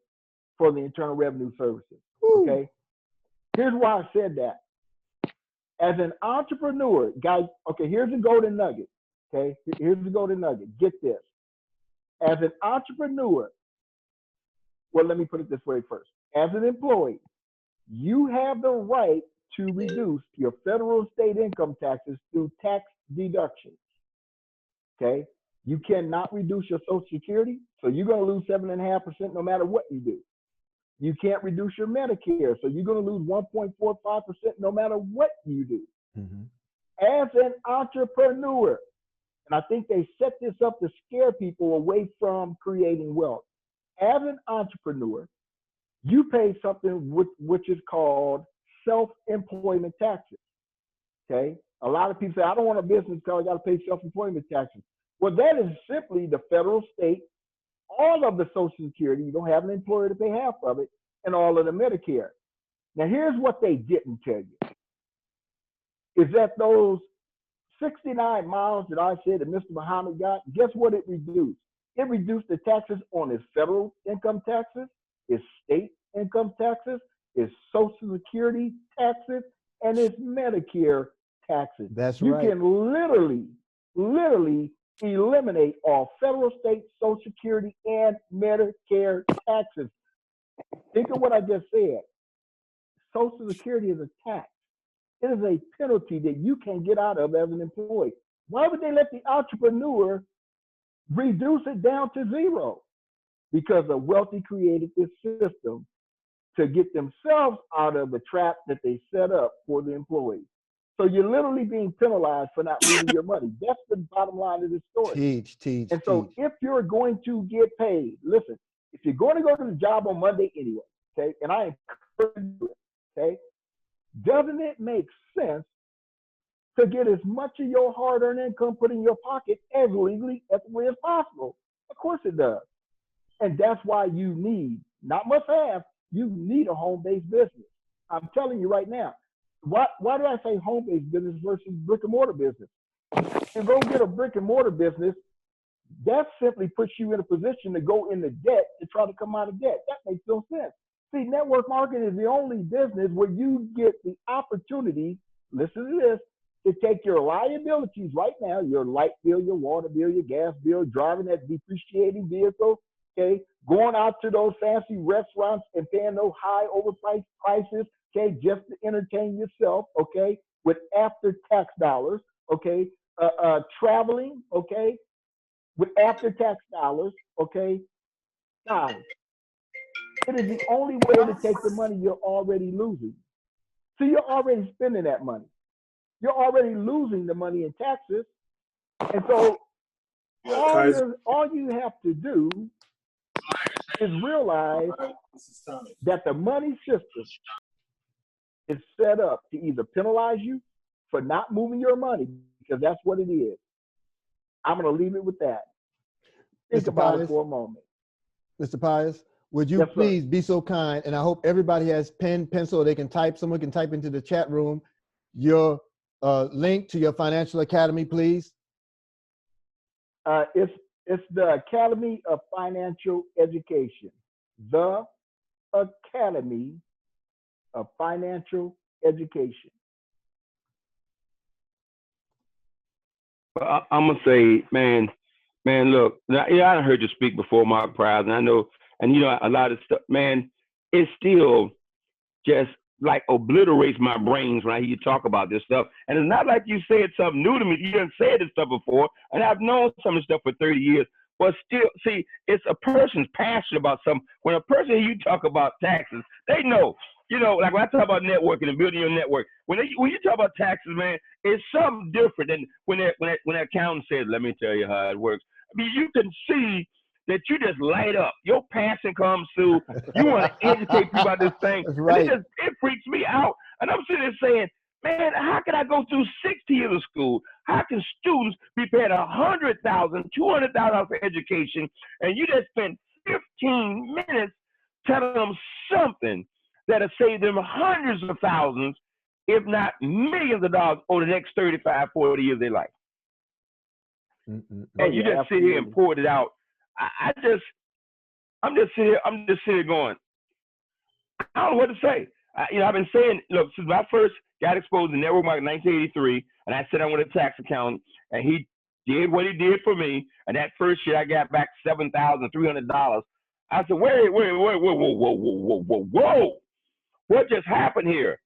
for the Internal Revenue Services. Okay, here's why I said that. As an entrepreneur, guys, okay, here's the golden nugget. Okay, here's the golden nugget. Get this. As an entrepreneur, well, let me put it this way first. As an employee, you have the right to reduce your federal and state income taxes through tax deductions. Okay, you cannot reduce your Social Security, so you're going to lose 7.5% no matter what you do. You can't reduce your Medicare, so you're going to lose 1.45% no matter what you do. As an entrepreneur, and I think they set this up to scare people away from creating wealth. As an entrepreneur, you pay something which is called self-employment taxes. Okay, a lot of people say, I don't want a business because I got to pay self-employment taxes. Well, that is simply the federal, state, all of the Social Security. You don't have an employer to pay half of it, and all of the Medicare. Now, here's what they didn't tell you: is that those 69 miles that I said that Mr. Muhammad got, guess what it reduced? It reduced the taxes on his federal income taxes, his state income taxes, his Social Security taxes, and his Medicare taxes. That's you right. You can literally eliminate all federal, state, Social Security, and Medicare taxes. Think of what I just said. Social Security is a tax. It is a penalty that you can get out of as an employee. Why would they let the entrepreneur reduce it down to zero? Because the wealthy created this system to get themselves out of the trap that they set up for the employees. So you're literally being penalized for not moving your money. That's the bottom line of this story. And so if you're going to get paid, listen, if you're going to go to the job on Monday anyway, okay, and I encourage you to do it, okay, doesn't it make sense to get as much of your hard-earned income put in your pocket as legally, ethically as possible? Of course it does. And that's why you need, not must have, you need a home-based business. I'm telling you right now. Why do I say home-based business versus brick-and-mortar business? You go get a brick-and-mortar business, that simply puts you in a position to go into debt to try to come out of debt. That makes no sense. See, network marketing is the only business where you get the opportunity, listen to this, to take your liabilities right now, your light bill, your water bill, your gas bill, driving that depreciating vehicle, okay, going out to those fancy restaurants and paying those high overpriced prices, okay, just to entertain yourself, okay, with after-tax dollars, okay, traveling, okay, with after-tax dollars, okay. Guys, it is the only way to take the money you're already losing. So you're already spending that money. You're already losing the money in taxes. And so all you have to do is realize that the money system is set up to either penalize you for not moving your money, because that's what it is. I'm going to leave it with that. Think about it for a moment. Mr. Pires, would you please be so kind, and I hope everybody has pen, pencil, they can type, someone can type into the chat room your link to your financial academy, please. It's the Academy of Financial Education. The Academy of Financial Education. Well, I'm gonna say, man, look, I heard you speak before, Mark Pires, and I know, and you know, a lot of stuff, man, it still just like obliterates my brains when I hear you talk about this stuff. And it's not like you said something new to me. You didn't say this stuff before, and I've known some of this stuff for 30 years. But still, see, it's a person's passionate about something. When a person hear you talk about taxes, they know. You know, like when I talk about networking and building your network, when you talk about taxes, man, it's something different than when that accountant says, "Let me tell you how it works." I mean, you can see that you just light up. Your passion comes through. You want to educate people about this thing. That's right. And it freaks me out. And I'm sitting there saying, man, how can I go through 60 years of school? How can students be paid $100,000, $200,000 for education, and you just spent 15 minutes telling them something that'll save them hundreds of thousands, if not millions of dollars over the next 35, 40 years of their life? And you just sit here and pour it out. I'm just sitting here going, I don't know what to say. I've been saying, look, since I first got exposed to network marketing in 1983, and I sat down with a tax accountant, and he did what he did for me, and that first year I got back $7,300. I said, wait, whoa, what just happened here?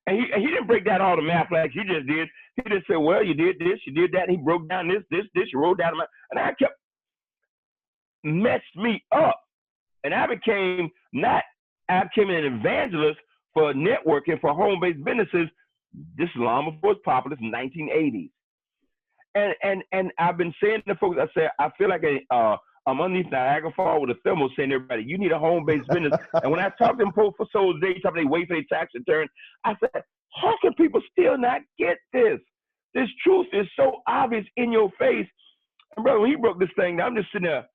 And he didn't break down all the math like you just did. He just said, well, you did this, you did that, and he broke down this, you wrote down the math, and I kept messed me up. And I became an evangelist for networking for home-based businesses. This is long before it was popular, in the 1980s. And I've been saying to folks, I said, I feel like I'm underneath Niagara Falls with a thermal saying to everybody, you need a home-based business. And when I talk to them folks for souls, they wait for their tax return. I said, how can people still not get this? This truth is so obvious in your face. And brother, when he broke this thing down, I'm just sitting there,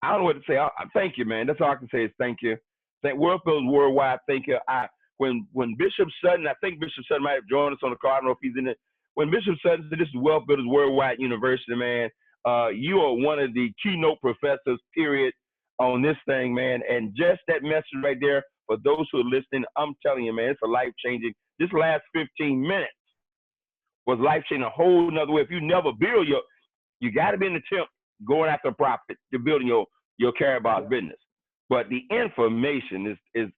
I don't know what to say. Thank you, man. That's all I can say is thank you. Thank Wealth Builders Worldwide. Thank you. When Bishop Sutton, I think Bishop Sutton might have joined us on the call. I don't know if he's in it. When Bishop Sutton said this is Wealth Builders Worldwide University, man, you are one of the keynote professors, period, on this thing, man. And just that message right there, for those who are listening, I'm telling you, man, it's a life-changing. This last 15 minutes was life-changing a whole nother way. If you never build you got to be in the attempt going after profit to building your care about business. But the information is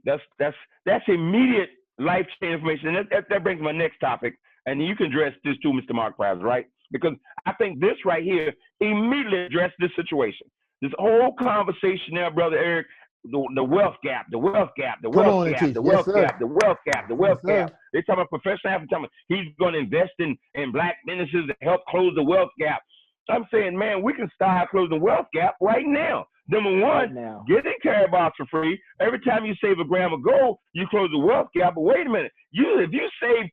that's immediate life-changing information. And that brings my next topic. And you can address this too, Mr. Mark Pires, right? Because I think this right here immediately addressed this situation. This whole conversation now, Brother Eric, the wealth gap, the wealth gap, the wealth gap, the wealth gap, the wealth gap, the wealth gap. They talk about professional advertising. He's going to invest in black businesses to help close the wealth gap. I'm saying, man, we can start closing the wealth gap right now. Number one, get in care box for free. Every time you save a gram of gold, you close the wealth gap. But wait a minute, if you save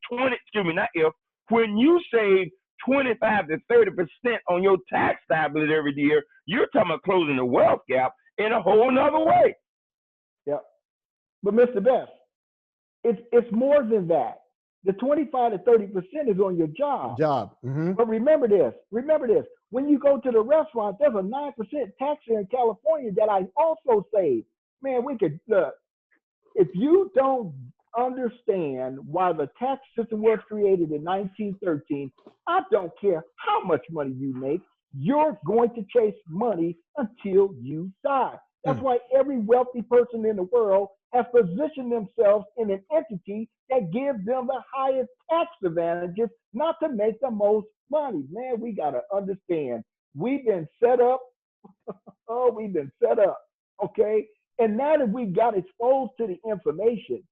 when you save 25 to 30% on your tax liability every year, you're talking about closing the wealth gap in a whole nother way. Yep. But Mr. Best, it's more than that. The 25 to 30% is on your job. Mm-hmm. But remember this. When you go to the restaurant, there's a 9% tax here in California that I also saved. Man, we could look. If you don't understand why the tax system was created in 1913, I don't care how much money you make, you're going to chase money until you die. That's why every wealthy person in the world has positioned themselves in an entity that gives them the highest tax advantages, not to make the most money. Man, we got to understand, we've been set up. We've been set up, okay? And now that we got exposed to the information,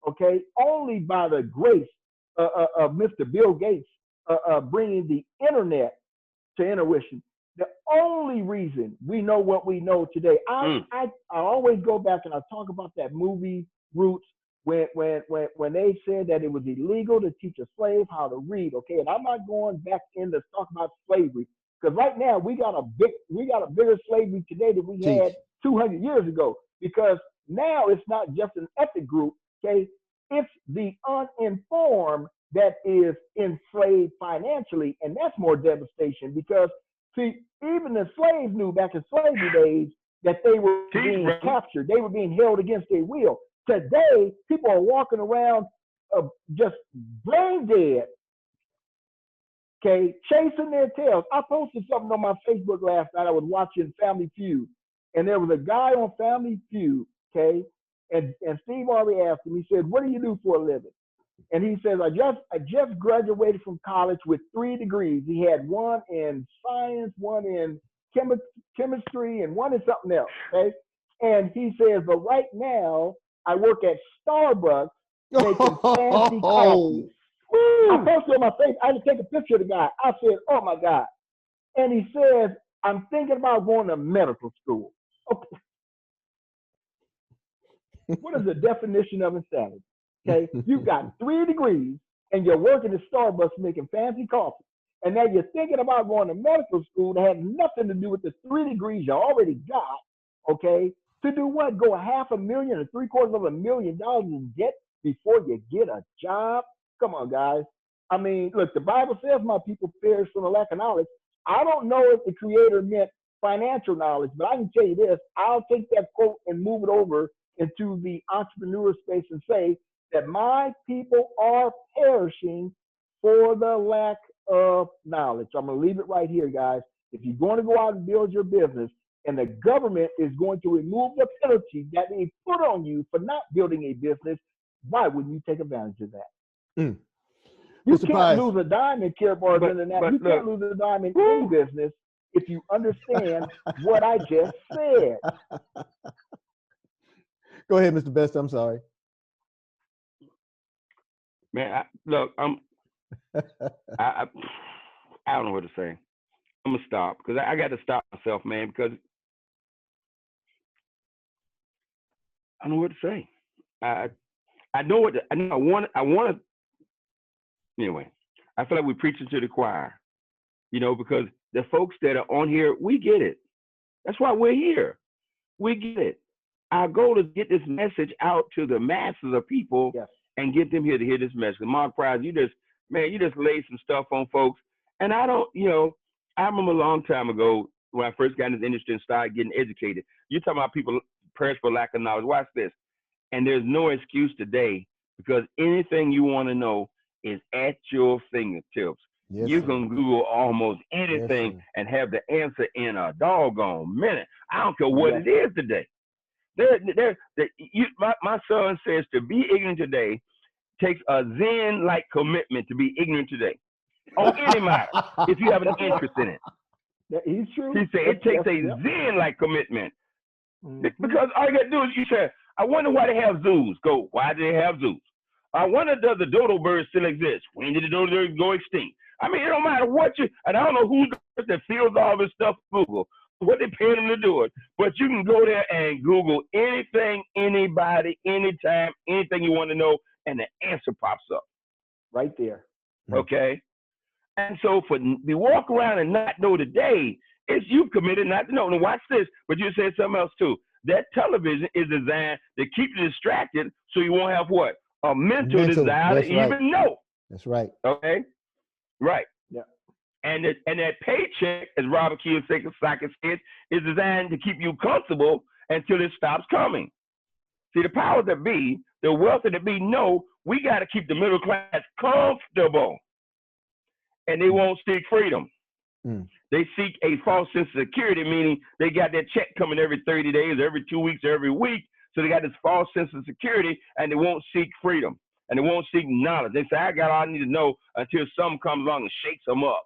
okay, only by the grace of Mr. Bill Gates bringing the internet to intuition, the only reason we know what we know today, I always go back and I talk about that movie Roots when they said that it was illegal to teach a slave how to read. Okay, and I'm not going back in to talk about slavery, because right now we got a bigger slavery today than we had 200 years ago. Because now it's not just an ethnic group. Okay, it's the uninformed that is enslaved financially, and that's more devastation. Because see, even the slaves knew back in slavery days that they were being captured. They were being held against their will. Today, people are walking around just brain dead, okay, chasing their tails. I posted something on my Facebook last night. I was watching Family Feud, and there was a guy on Family Feud, okay, and Steve Harvey asked him, he said, what do you do for a living? And he says, I just graduated from college with 3 degrees. He had one in science, one in chemistry, and one in something else, okay? And he says, but right now, I work at Starbucks making fancy coffee. I posted on my face, I had to take a picture of the guy. I said, oh my God. And he says, I'm thinking about going to medical school. Okay. What is the definition of insanity? Okay, you've got 3 degrees and you're working at Starbucks making fancy coffee. And now you're thinking about going to medical school that has nothing to do with the 3 degrees you already got, okay? To do what? Go $500,000 or $750,000 in debt before you get a job? Come on, guys. I mean, look, the Bible says my people perish from the lack of knowledge. I don't know if the Creator meant financial knowledge, but I can tell you this, I'll take that quote and move it over into the entrepreneur space and say that my people are perishing for the lack of knowledge. I'm going to leave it right here, guys. If you're going to go out and build your business and the government is going to remove the penalty that they put on you for not building a business, why wouldn't you take advantage of that? Mm. You Mr. can't Pires. lose a dime in Care Bars Internet. You can't lose a dime in any business if you understand what I just said. Go ahead, Mr. Best. I'm sorry. Man, I don't know what to say. I'm gonna stop because I got to stop myself, man, because I don't know what to say. I know what I want to. Anyway, I feel like we're preaching to the choir, you know, because the folks that are on here, we get it. That's why we're here. We get it. Our goal is to get this message out to the masses of people, yes, and get them here to hear this message. Mark Pires, you just laid some stuff on folks. And I don't, you know, I remember a long time ago when I first got in this industry and started getting educated. You're talking about people perish for lack of knowledge. Watch this. And there's no excuse today because anything you want to know is at your fingertips. Yes, you can Google almost anything, yes, and have the answer in a doggone minute. I don't care what, yes, it is today. My son says to be ignorant today takes a Zen-like commitment to be ignorant today. On any matter, if you have an interest in it. He's true. He said it takes a Zen-like commitment. Because all you got to do is you say, I wonder why they have zoos. Go, why do they have zoos? I wonder, does the dodo bird still exist? When did the dodo bird go extinct? I mean, it don't matter what you, and I don't know who that fills all this stuff Google, what they pay them to do it, but you can go there and Google anything, anybody, anytime, anything you want to know, and the answer pops up. Right there. Okay? And so for we walk around and not know today, it's you committed not to know. Now watch this, but you said something else too. That television is designed to keep you distracted so you won't have what? A mental desire to even know. That's right. Okay? Right. Yeah. And that paycheck, as Robert Kiyosaki said, is designed to keep you comfortable until it stops coming. See, the powers that be, the wealthy that be know we got to keep the middle class comfortable. And they won't seek freedom. Mm. They seek a false sense of security, meaning they got that check coming every 30 days, every 2 weeks, every week. So they got this false sense of security, and they won't seek freedom. And they won't seek knowledge. They say, I got all I need to know until something comes along and shakes them up.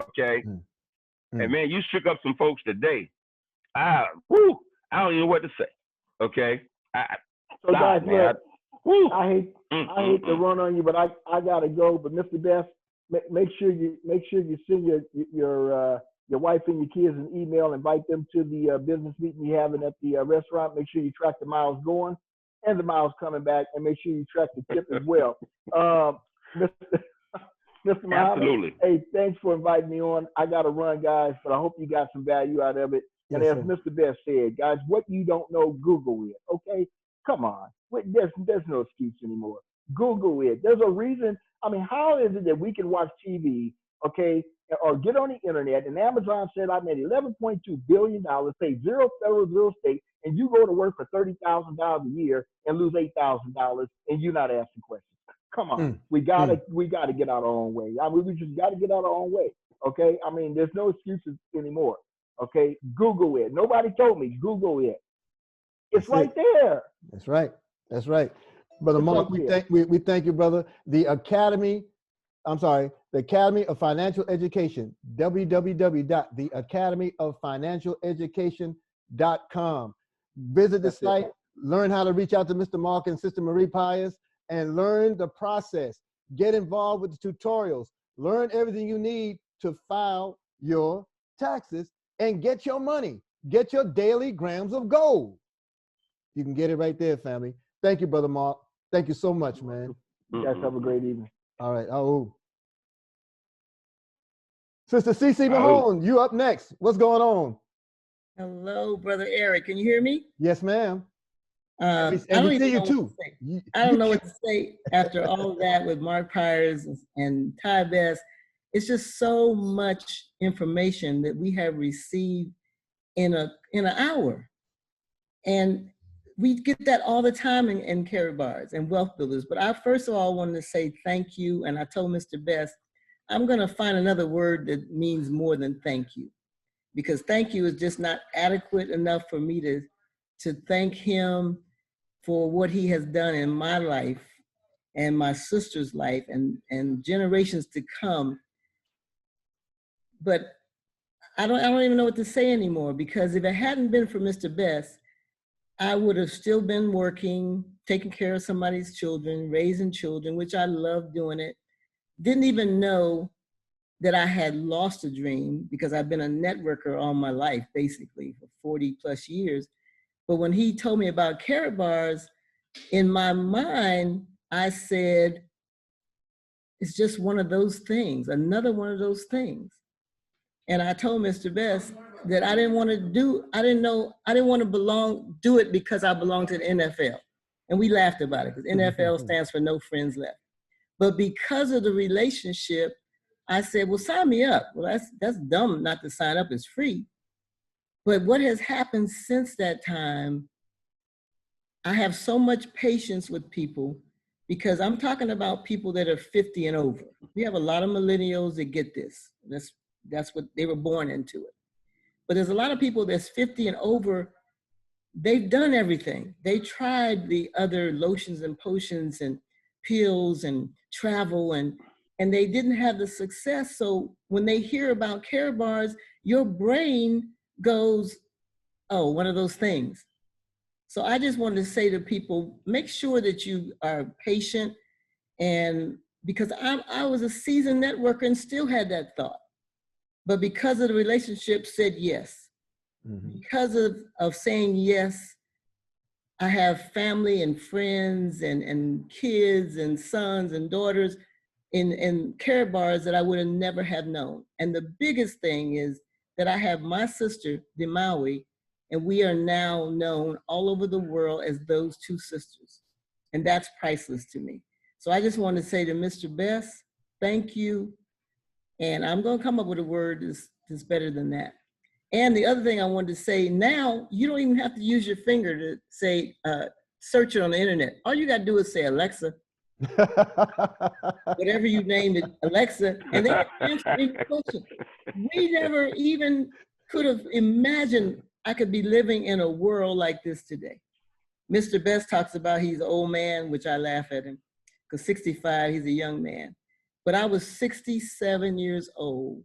Okay? Mm. And man, you shook up some folks today. I don't even know what to say. Okay? So guys, look, I hate to run on you, but I gotta go. But Mr. Best, make sure you send your wife and your kids an email, invite them to the business meeting you're having at the restaurant. Make sure you track the miles going and the miles coming back, and make sure you track the tip as well. Mr. Muhammad, absolutely. Hey, thanks for inviting me on. I got to run, guys, but I hope you got some value out of it. And yes, as Mr. Best said, guys, what you don't know, Google it, okay? Come on. There's no excuse anymore. Google it. There's a reason. I mean, how is it that we can watch TV, okay, or get on the internet, and Amazon said I made $11.2 billion, pay zero federal, zero state, and you go to work for $30,000 a year and lose $8,000, and you're not asking questions. Come on, we gotta get out our own way. I mean, we just gotta get out our own way. Okay, I mean, there's no excuses anymore. Okay, Google it. Nobody told me. Google it. It's right there. That's right. That's right, brother Mark. We thank you, brother. The Academy of Financial Education. www.theacademyofinancialeducation.com. Visit the site. Learn how to reach out to Mr. Mark and Sister Marie Pires, and learn the process. Get involved with the tutorials. Learn everything you need to file your taxes and get your money. Get your daily grams of gold. You can get it right there, family. Thank you, Brother Mark. Thank you so much, man. You guys have a great evening. All right. Oh. Sister CC Mahone, you up next. What's going on? Hello, Brother Eric. Can you hear me? Yes, ma'am. I don't even know what to say. I don't know what to say after all of that with Mark Pires and Ty Best. It's just so much information that we have received in an hour. And we get that all the time in Carry Bars and Wealth Builders. But I first of all wanted to say thank you. And I told Mr. Best, I'm going to find another word that means more than thank you. Because thank you is just not adequate enough for me to thank him for what he has done in my life and my sister's life and generations to come. But I don't even know what to say anymore, because if it hadn't been for Mr. Best, I would have still been working, taking care of somebody's children, raising children, which I love doing it. Didn't even know that I had lost a dream, because I've been a networker all my life, basically for 40 plus years. But when he told me about Carrot Bars, in my mind, I said, it's just one of those things, another one of those things. And I told Mr. Best that I didn't want to do it because I belong to the NFL. And we laughed about it, because NFL stands for no friends left. But because of the relationship, I said, well, sign me up. Well, that's dumb not to sign up. It's free. But what has happened since that time, I have so much patience with people, because I'm talking about people that are 50 and over. We have a lot of millennials that get this. That's what they were born into it. But there's a lot of people that's 50 and over. They've done everything. They tried the other lotions and potions and pills and travel, and they didn't have the success. So when they hear about Care Bars, your brain goes, oh, one of those things. So I just wanted to say to people, make sure that you are patient. And because I was a seasoned networker and still had that thought. But because of the relationship, said yes. Mm-hmm. Because of saying yes, I have family and friends and kids and sons and daughters in Care Bars that I would have never have known. And the biggest thing is that I have my sister, Demaui, and we are now known all over the world as those two sisters. And that's priceless to me. So I just want to say to Mr. Best, thank you. And I'm going to come up with a word that's better than that. And the other thing I wanted to say, now you don't even have to use your finger to say, search it on the internet. All you got to do is say, Alexa, whatever you name it, Alexa, and they answer any question. We never even could have imagined I could be living in a world like this today. Mr. Best talks about he's an old man, which I laugh at him, because 65, he's a young man. But I was 67 years old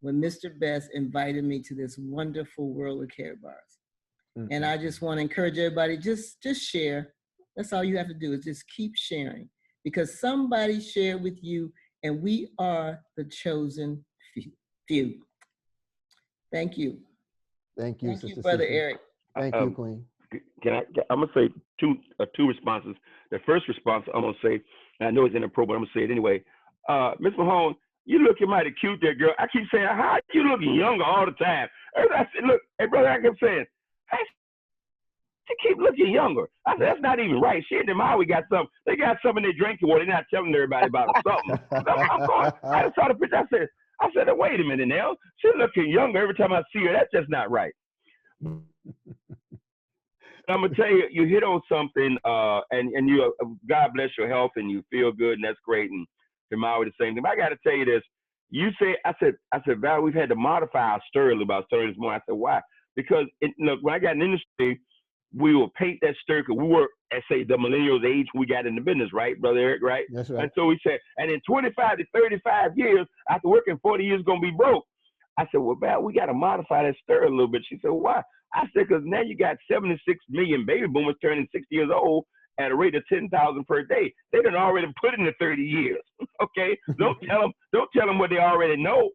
when Mr. Best invited me to this wonderful world of Care Bars. Mm-hmm. And I just want to encourage everybody, just share. That's all you have to do, is just keep sharing, because somebody shared with you, and we are the chosen few. Thank you. Thank you, Sister Brother Eric. Thank you, Queen. I'm gonna say two responses. The first response I'm gonna say, and I know it's inappropriate, I'm gonna say it anyway. Ms. Mahone, you looking mighty cute there, girl. I keep saying, how are you looking younger all the time? I said, look, hey brother, I kept saying, hey, she keep looking younger. I said, that's not even right. She and them Maui got something. They got something in their drinking water. They're not telling everybody about something. I just saw the picture. I said, wait a minute now. She's looking younger every time I see her. That's just not right. I'm gonna tell you, you hit on something, and you, God bless your health, and you feel good, and that's great. And Maui the same thing. But I got to tell you this. You say, I said, Val, we've had to modify our story about starting this morning. I said, why? Because look, when I got in the industry, we will paint that story, because we were at, say, the millennials age we got in the business, right, Brother Eric, right? That's right. And so we said, and in 25 to 35 years, after working 40 years, going to be broke. I said, well, Val, we got to modify that story a little bit. She said, why? I said, because now you got 76 million baby boomers turning 60 years old at a rate of 10,000 per day. They done already put in the 30 years. Okay, don't tell them what they already know.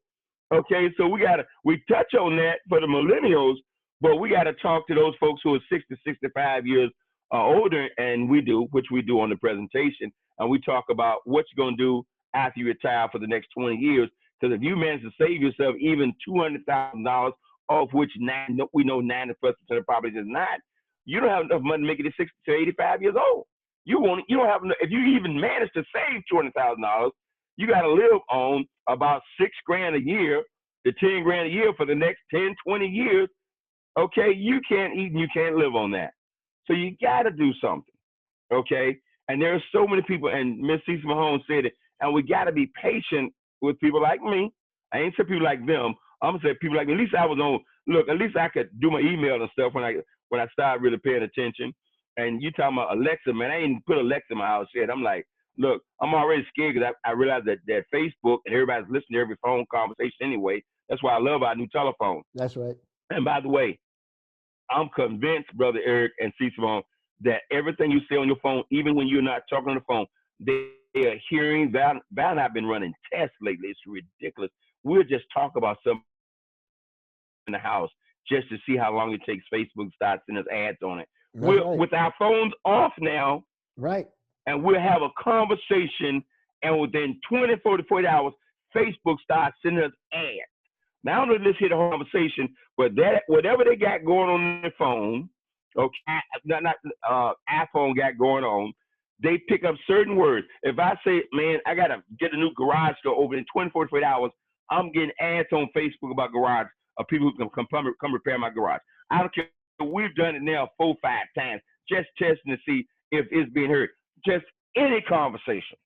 Okay, so we touch on that for the millennials, but we got to talk to those folks who are 60, 65 years older, and which we do on the presentation, and we talk about what you're going to do after you retire for the next 20 years. Because if you manage to save yourself even $200,000, of which we know 90% of the population is not, you don't have enough money to make it to 60 to 85 years old. You don't have enough. If you even manage to save $200,000, you got to live on about $6,000 a year to $10,000 a year for the next 10, 20 years. Okay, you can't eat and you can't live on that. So you got to do something. Okay, and there are so many people, and Miss Cece Mahone said it, and we got to be patient with people like me. I ain't say people like them. I'm gonna say people like me. At least I was on. Look, at least I could do my email and stuff when I started really paying attention. And you talking about Alexa, man? I ain't put Alexa in my house yet. I'm like, look, I'm already scared because I realized that Facebook and everybody's listening to every phone conversation anyway. That's why I love our new telephone. That's right. And by the way, I'm convinced, Brother Eric and C. Simone, that everything you say on your phone, even when you're not talking on the phone, they are hearing. Val and I've been running tests lately. It's ridiculous. We'll just talk about something in the house just to see how long it takes Facebook to start sending us ads on it. Right. With our phones off now, Right. and we'll have a conversation, and within 24 to 48 hours, Facebook starts sending us ads. Now, let's hear the whole conversation, but that whatever they got going on their phone, okay, iPhone got going on, they pick up certain words. If I say, man, I got to get a new garage door open in 24 to 48 hours, I'm getting ads on Facebook about garage of people who can come repair my garage. I don't care. We've done it now 4 or 5 times, just testing to see if it's being heard. Just any conversation.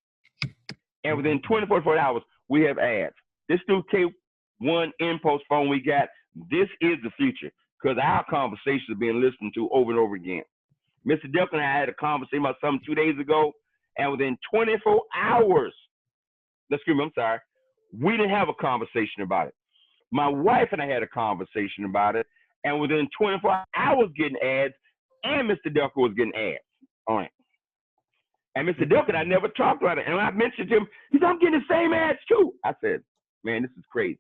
And within 24 to 48 hours, we have ads. This new K1 Impulse phone we got, this is the future because our conversations are being listened to over and over again. Mr. Delk and I had a conversation about something 2 days ago, and within 24 hours, we didn't have a conversation about it. My wife and I had a conversation about it, and within 24 hours, I was getting ads, and Mr. Delk was getting ads on it. And Mr. Delk and I never talked about it, and I mentioned to him, he said, I'm getting the same ads too. I said, man, this is crazy.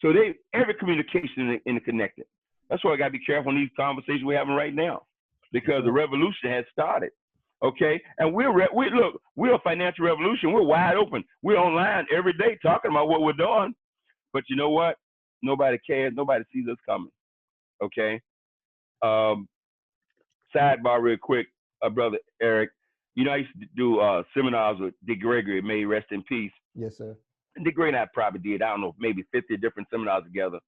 So every communication is connected. That's why I got to be careful in these conversations we're having right now, because the revolution has started. Okay, and we're a financial revolution. We're wide open. We're online every day talking about what we're doing. But you know what? Nobody cares. Nobody sees us coming. Okay. Sidebar real quick, Brother Eric. You know, I used to do seminars with Dick Gregory, may he rest in peace. Yes, sir. And Dick Gregory and I probably did, I don't know, maybe 50 different seminars together.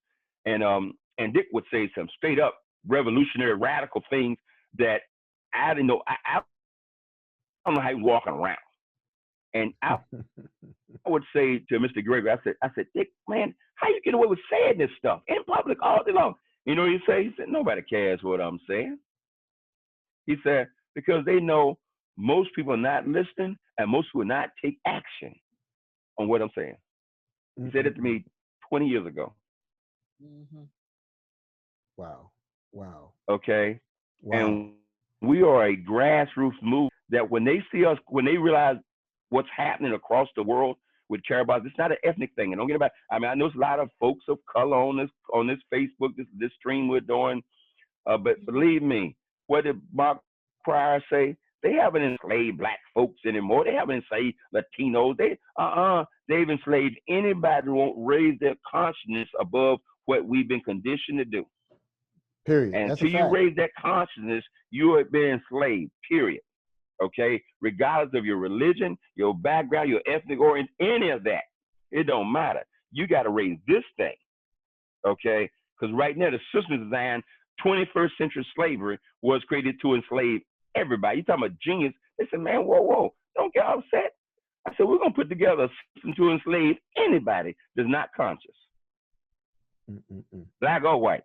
And Dick would say some straight up revolutionary, radical things that I didn't know. I don't know how he was walking around. And I would say to Mr. Gregory, I said, Dick, man, how you get away with saying this stuff in public all day long? You know what he said? He said, nobody cares what I'm saying. He said, because they know most people are not listening and most will not take action on what I'm saying. He said it to me 20 years ago. Mm-hmm. Wow. Wow. Okay. Wow. And we are a grassroots movement that when they see us, when they realize what's happening across the world with Carabaos, it's not an ethnic thing. And don't get about. I mean, I know there's a lot of folks of color on this Facebook, this stream we're doing. But believe me, what did Mark Pires say? They haven't enslaved black folks anymore. They haven't enslaved Latinos. They've enslaved anybody who won't raise their consciousness above what we've been conditioned to do. Period. And That's until you raise that consciousness, you have been enslaved, period. Okay? Regardless of your religion, your background, your ethnic origin, any of that, it don't matter. You got to raise this thing, okay? Because right now, the system is designed, 21st century slavery was created to enslave everybody. You talking about genius. They said, man, whoa, don't get upset. I said, we're going to put together a system to enslave anybody that's not conscious. Black or white,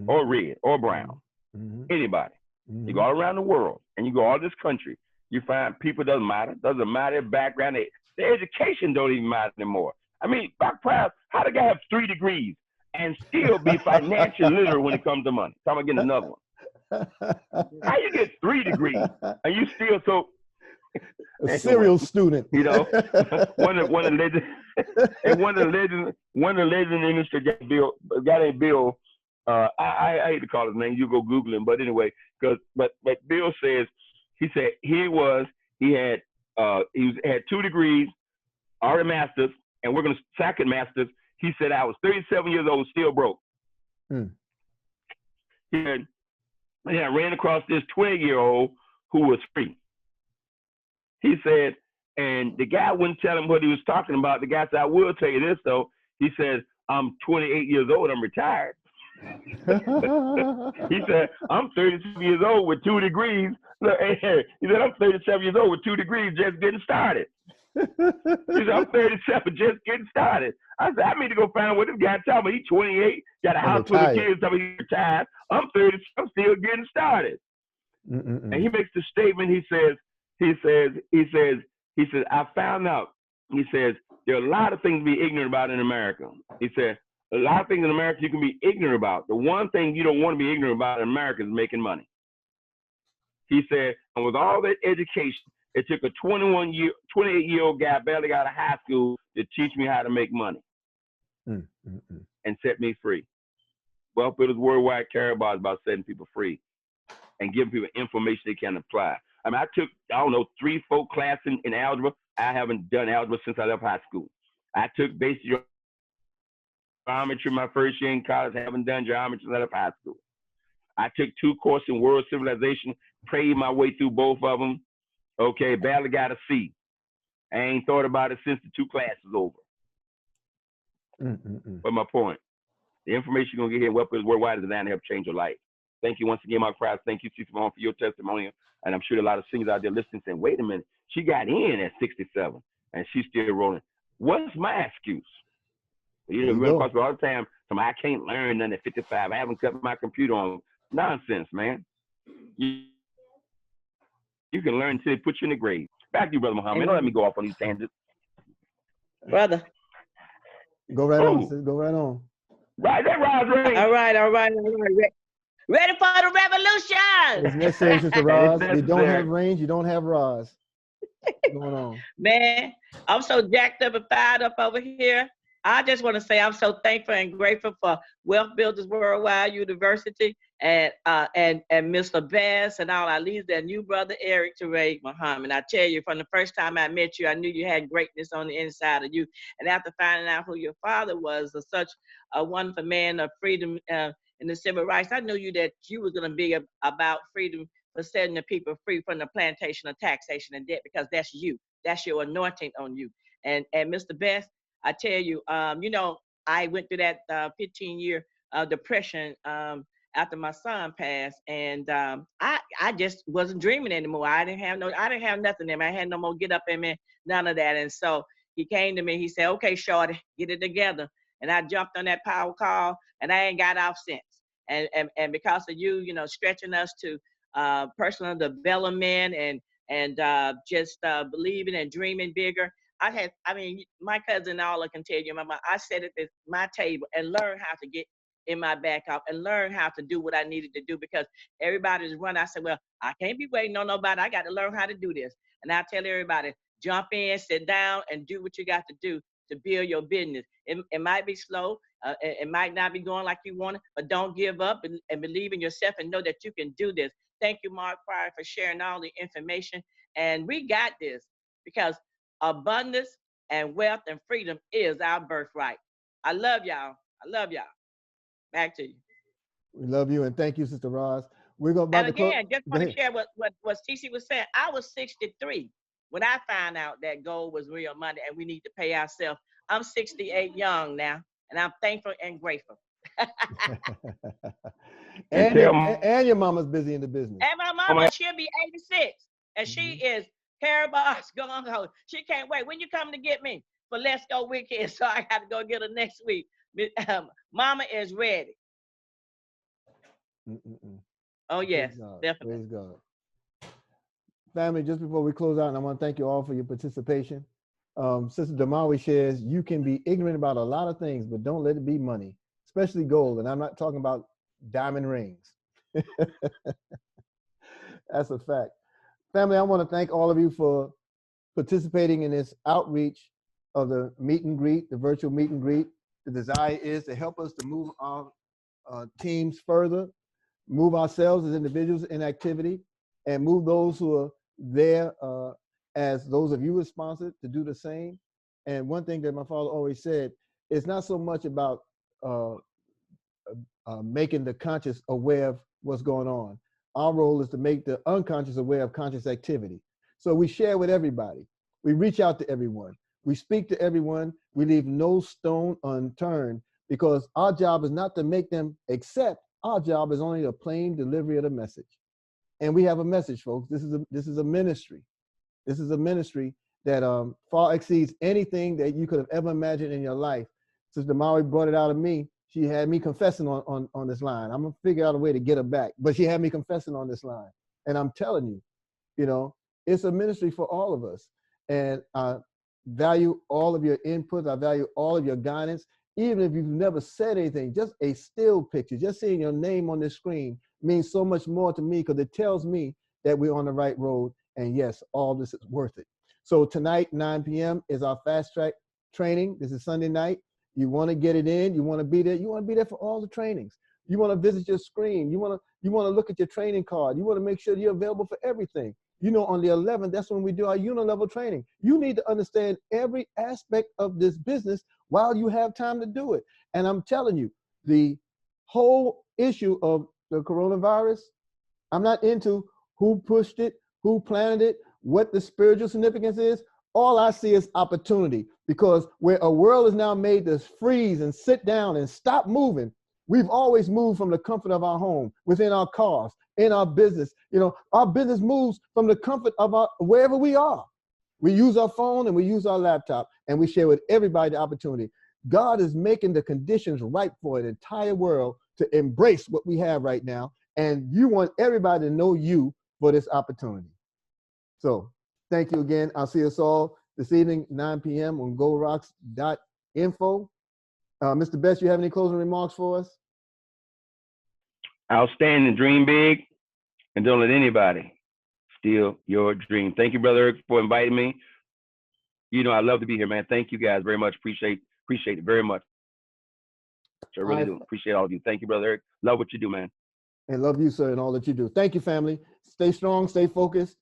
or red, or brown, anybody. You go all around the world, and you go all this country, you find people doesn't matter their background, their education don't even matter anymore. I mean, Mark Pires, how the guy have 3 degrees and still be financially literate when it comes to money? Talking about getting another one. How you get 3 degrees and you still so? A serial student. You know, one of the legends, and one of the legends in the industry, a guy named Bill. I hate to call his name. You go Google him, but anyway, but Bill says he had 2 degrees, already masters, and we're gonna second masters. He said I was 37 years old, still broke. He had ran across this 12-year-old who was free. He said, and the guy wouldn't tell him what he was talking about. The guy said, I will tell you this, though. He said, I'm 28 years old. I'm retired. He said, I'm 37 years old with 2 degrees. Look, he said, I'm 37 years old with 2 degrees just getting started. He said, I'm 37 just getting started. I said, I need to go find out what this guy told me. He's 28, got a house full of kids, tell me he's retired. I'm 30, I'm still getting started. And he makes the statement, he says, I found out, he says, there are a lot of things to be ignorant about in America. He said, a lot of things in America you can be ignorant about. The one thing you don't want to be ignorant about in America is making money. He said, and with all that education, it took a 28-year-old guy barely got out of high school to teach me how to make money and set me free. Wealth Builders Worldwide care about setting people free and giving people information they can apply. I mean, I took, 3-4 classes in algebra. I haven't done algebra since I left high school. I took basic geometry my first year in college. I haven't done geometry since I left high school. I took 2 courses in world civilization, prayed my way through both of them. Okay, barely got a C. I ain't thought about it since the 2 classes over. But my point, the information you're going to get here in Wealth Builders Worldwide is designed to help change your life. Thank you once again, my friends. Thank you, Simone, for your testimony. And I'm sure a lot of singers out there listening saying, wait a minute, she got in at 67 and she's still rolling. What's my excuse? You know, we run across all the time, I can't learn nothing at 55. I haven't cut my computer on. Nonsense, man. You can learn until they put you in the grave. Back to you, Brother Muhammad. Don't let me go off on these tangents. Brother. Go right on, sis. Go right on. Right, that Roz. All right. Ready for the revolution. It's necessary, Sister Roz. You don't have range, you don't have Roz. What's going on? Man, I'm so jacked up and fired up over here. I just want to say I'm so thankful and grateful for Wealth Builders Worldwide University and Mr. Bass and all our leaders, that new brother Eric Ture Muhammad. I tell you, from the first time I met you, I knew you had greatness on the inside of you. And after finding out who your father was, such a wonderful man of freedom in the civil rights, I knew that you were going to be about freedom for setting the people free from the plantation of taxation and debt, because that's you. That's your anointing on you. And Mr. Bass, I tell you, I went through that 15-year depression after my son passed, and I just wasn't dreaming anymore. I didn't have nothing in me. I had no more get up in me, none of that. And so he came to me. He said, "Okay, shorty, get it together." And I jumped on that power call, and I ain't got off since. And because of you, stretching us to personal development and just believing and dreaming bigger. My cousin Alla can tell you, Mama, I sat at my table and learned how to get in my back up and learn how to do what I needed to do, because everybody's running. I said, well, I can't be waiting on nobody. I got to learn how to do this. And I tell everybody, jump in, sit down, and do what you got to do to build your business. It might be slow. It might not be going like you want it, but don't give up and believe in yourself and know that you can do this. Thank you, Mark Pires, for sharing all the information. And we got this, because abundance and wealth and freedom is our birthright. I love y'all. Back to you. We love you, and thank you, Sister Roz. We're going to just want to share what TC was saying. I was 63 when I found out that gold was real money and we need to pay ourselves. I'm 68 young now, and I'm thankful and grateful. and your mama's busy in the business. And my mama, she'll be 86, and she is Carabar's going home. She can't wait. When you coming to get me for Let's Go Weekend? So I got to go get her next week. Mama is ready. Oh, yes, definitely. Praise God. Family, just before we close out, and I want to thank you all for your participation. Sister Damawi shares, you can be ignorant about a lot of things, but don't let it be money, especially gold. And I'm not talking about diamond rings. That's a fact. Family, I want to thank all of you for participating in this outreach of the meet and greet, the virtual meet and greet. The desire is to help us to move our teams further, move ourselves as individuals in activity, and move those who are there as those of you responsible to do the same. And one thing that my father always said, it's not so much about making the conscious aware of what's going on. Our role is to make the unconscious aware of conscious activity. So we share with everybody. We reach out to everyone. We speak to everyone. We leave no stone unturned, because our job is not to make them accept. Our job is only the plain delivery of the message. And we have a message, folks. This is a ministry. This is a ministry that far exceeds anything that you could have ever imagined in your life. Sister Maui brought it out of me. She had me confessing on this line. I'm gonna figure out a way to get her back, but she had me confessing on this line. And I'm telling you, you know, it's a ministry for all of us. And I value all of your inputs. I value all of your guidance. Even if you've never said anything, just a still picture, just seeing your name on the screen means so much more to me, because it tells me that we're on the right road. And yes, all this is worth it. So tonight, 9 p.m. is our fast track training. This is Sunday night. You want to get it in. You want to be there. You want to be there for all the trainings. You want to visit your screen. You want to look at your training card. You want to make sure you're available for everything. You know, on the 11th, that's when we do our unilevel training. You need to understand every aspect of this business while you have time to do it. And I'm telling you, the whole issue of the coronavirus, I'm not into who pushed it, who planted it, what the spiritual significance is. All I see is opportunity, because where a world is now made to freeze and sit down and stop moving, we've always moved from the comfort of our home, within our cars, in our business. You know, our business moves from the comfort of wherever we are. We use our phone and we use our laptop, and we share with everybody the opportunity. God is making the conditions right for an entire world to embrace what we have right now. And you want everybody to know you for this opportunity. So thank you again. I'll see us all this evening, 9 p.m. on goldrocks.info. Mr. Best, you have any closing remarks for us? Outstanding. Dream big, and don't let anybody steal your dream. Thank you, Brother Eric, for inviting me. You know, I love to be here, man. Thank you guys very much. Appreciate it very much. I really do. Appreciate all of you. Thank you, Brother Eric. Love what you do, man. And love you, sir, and all that you do. Thank you, family. Stay strong, stay focused.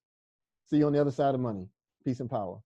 See you on the other side of money. Peace and power.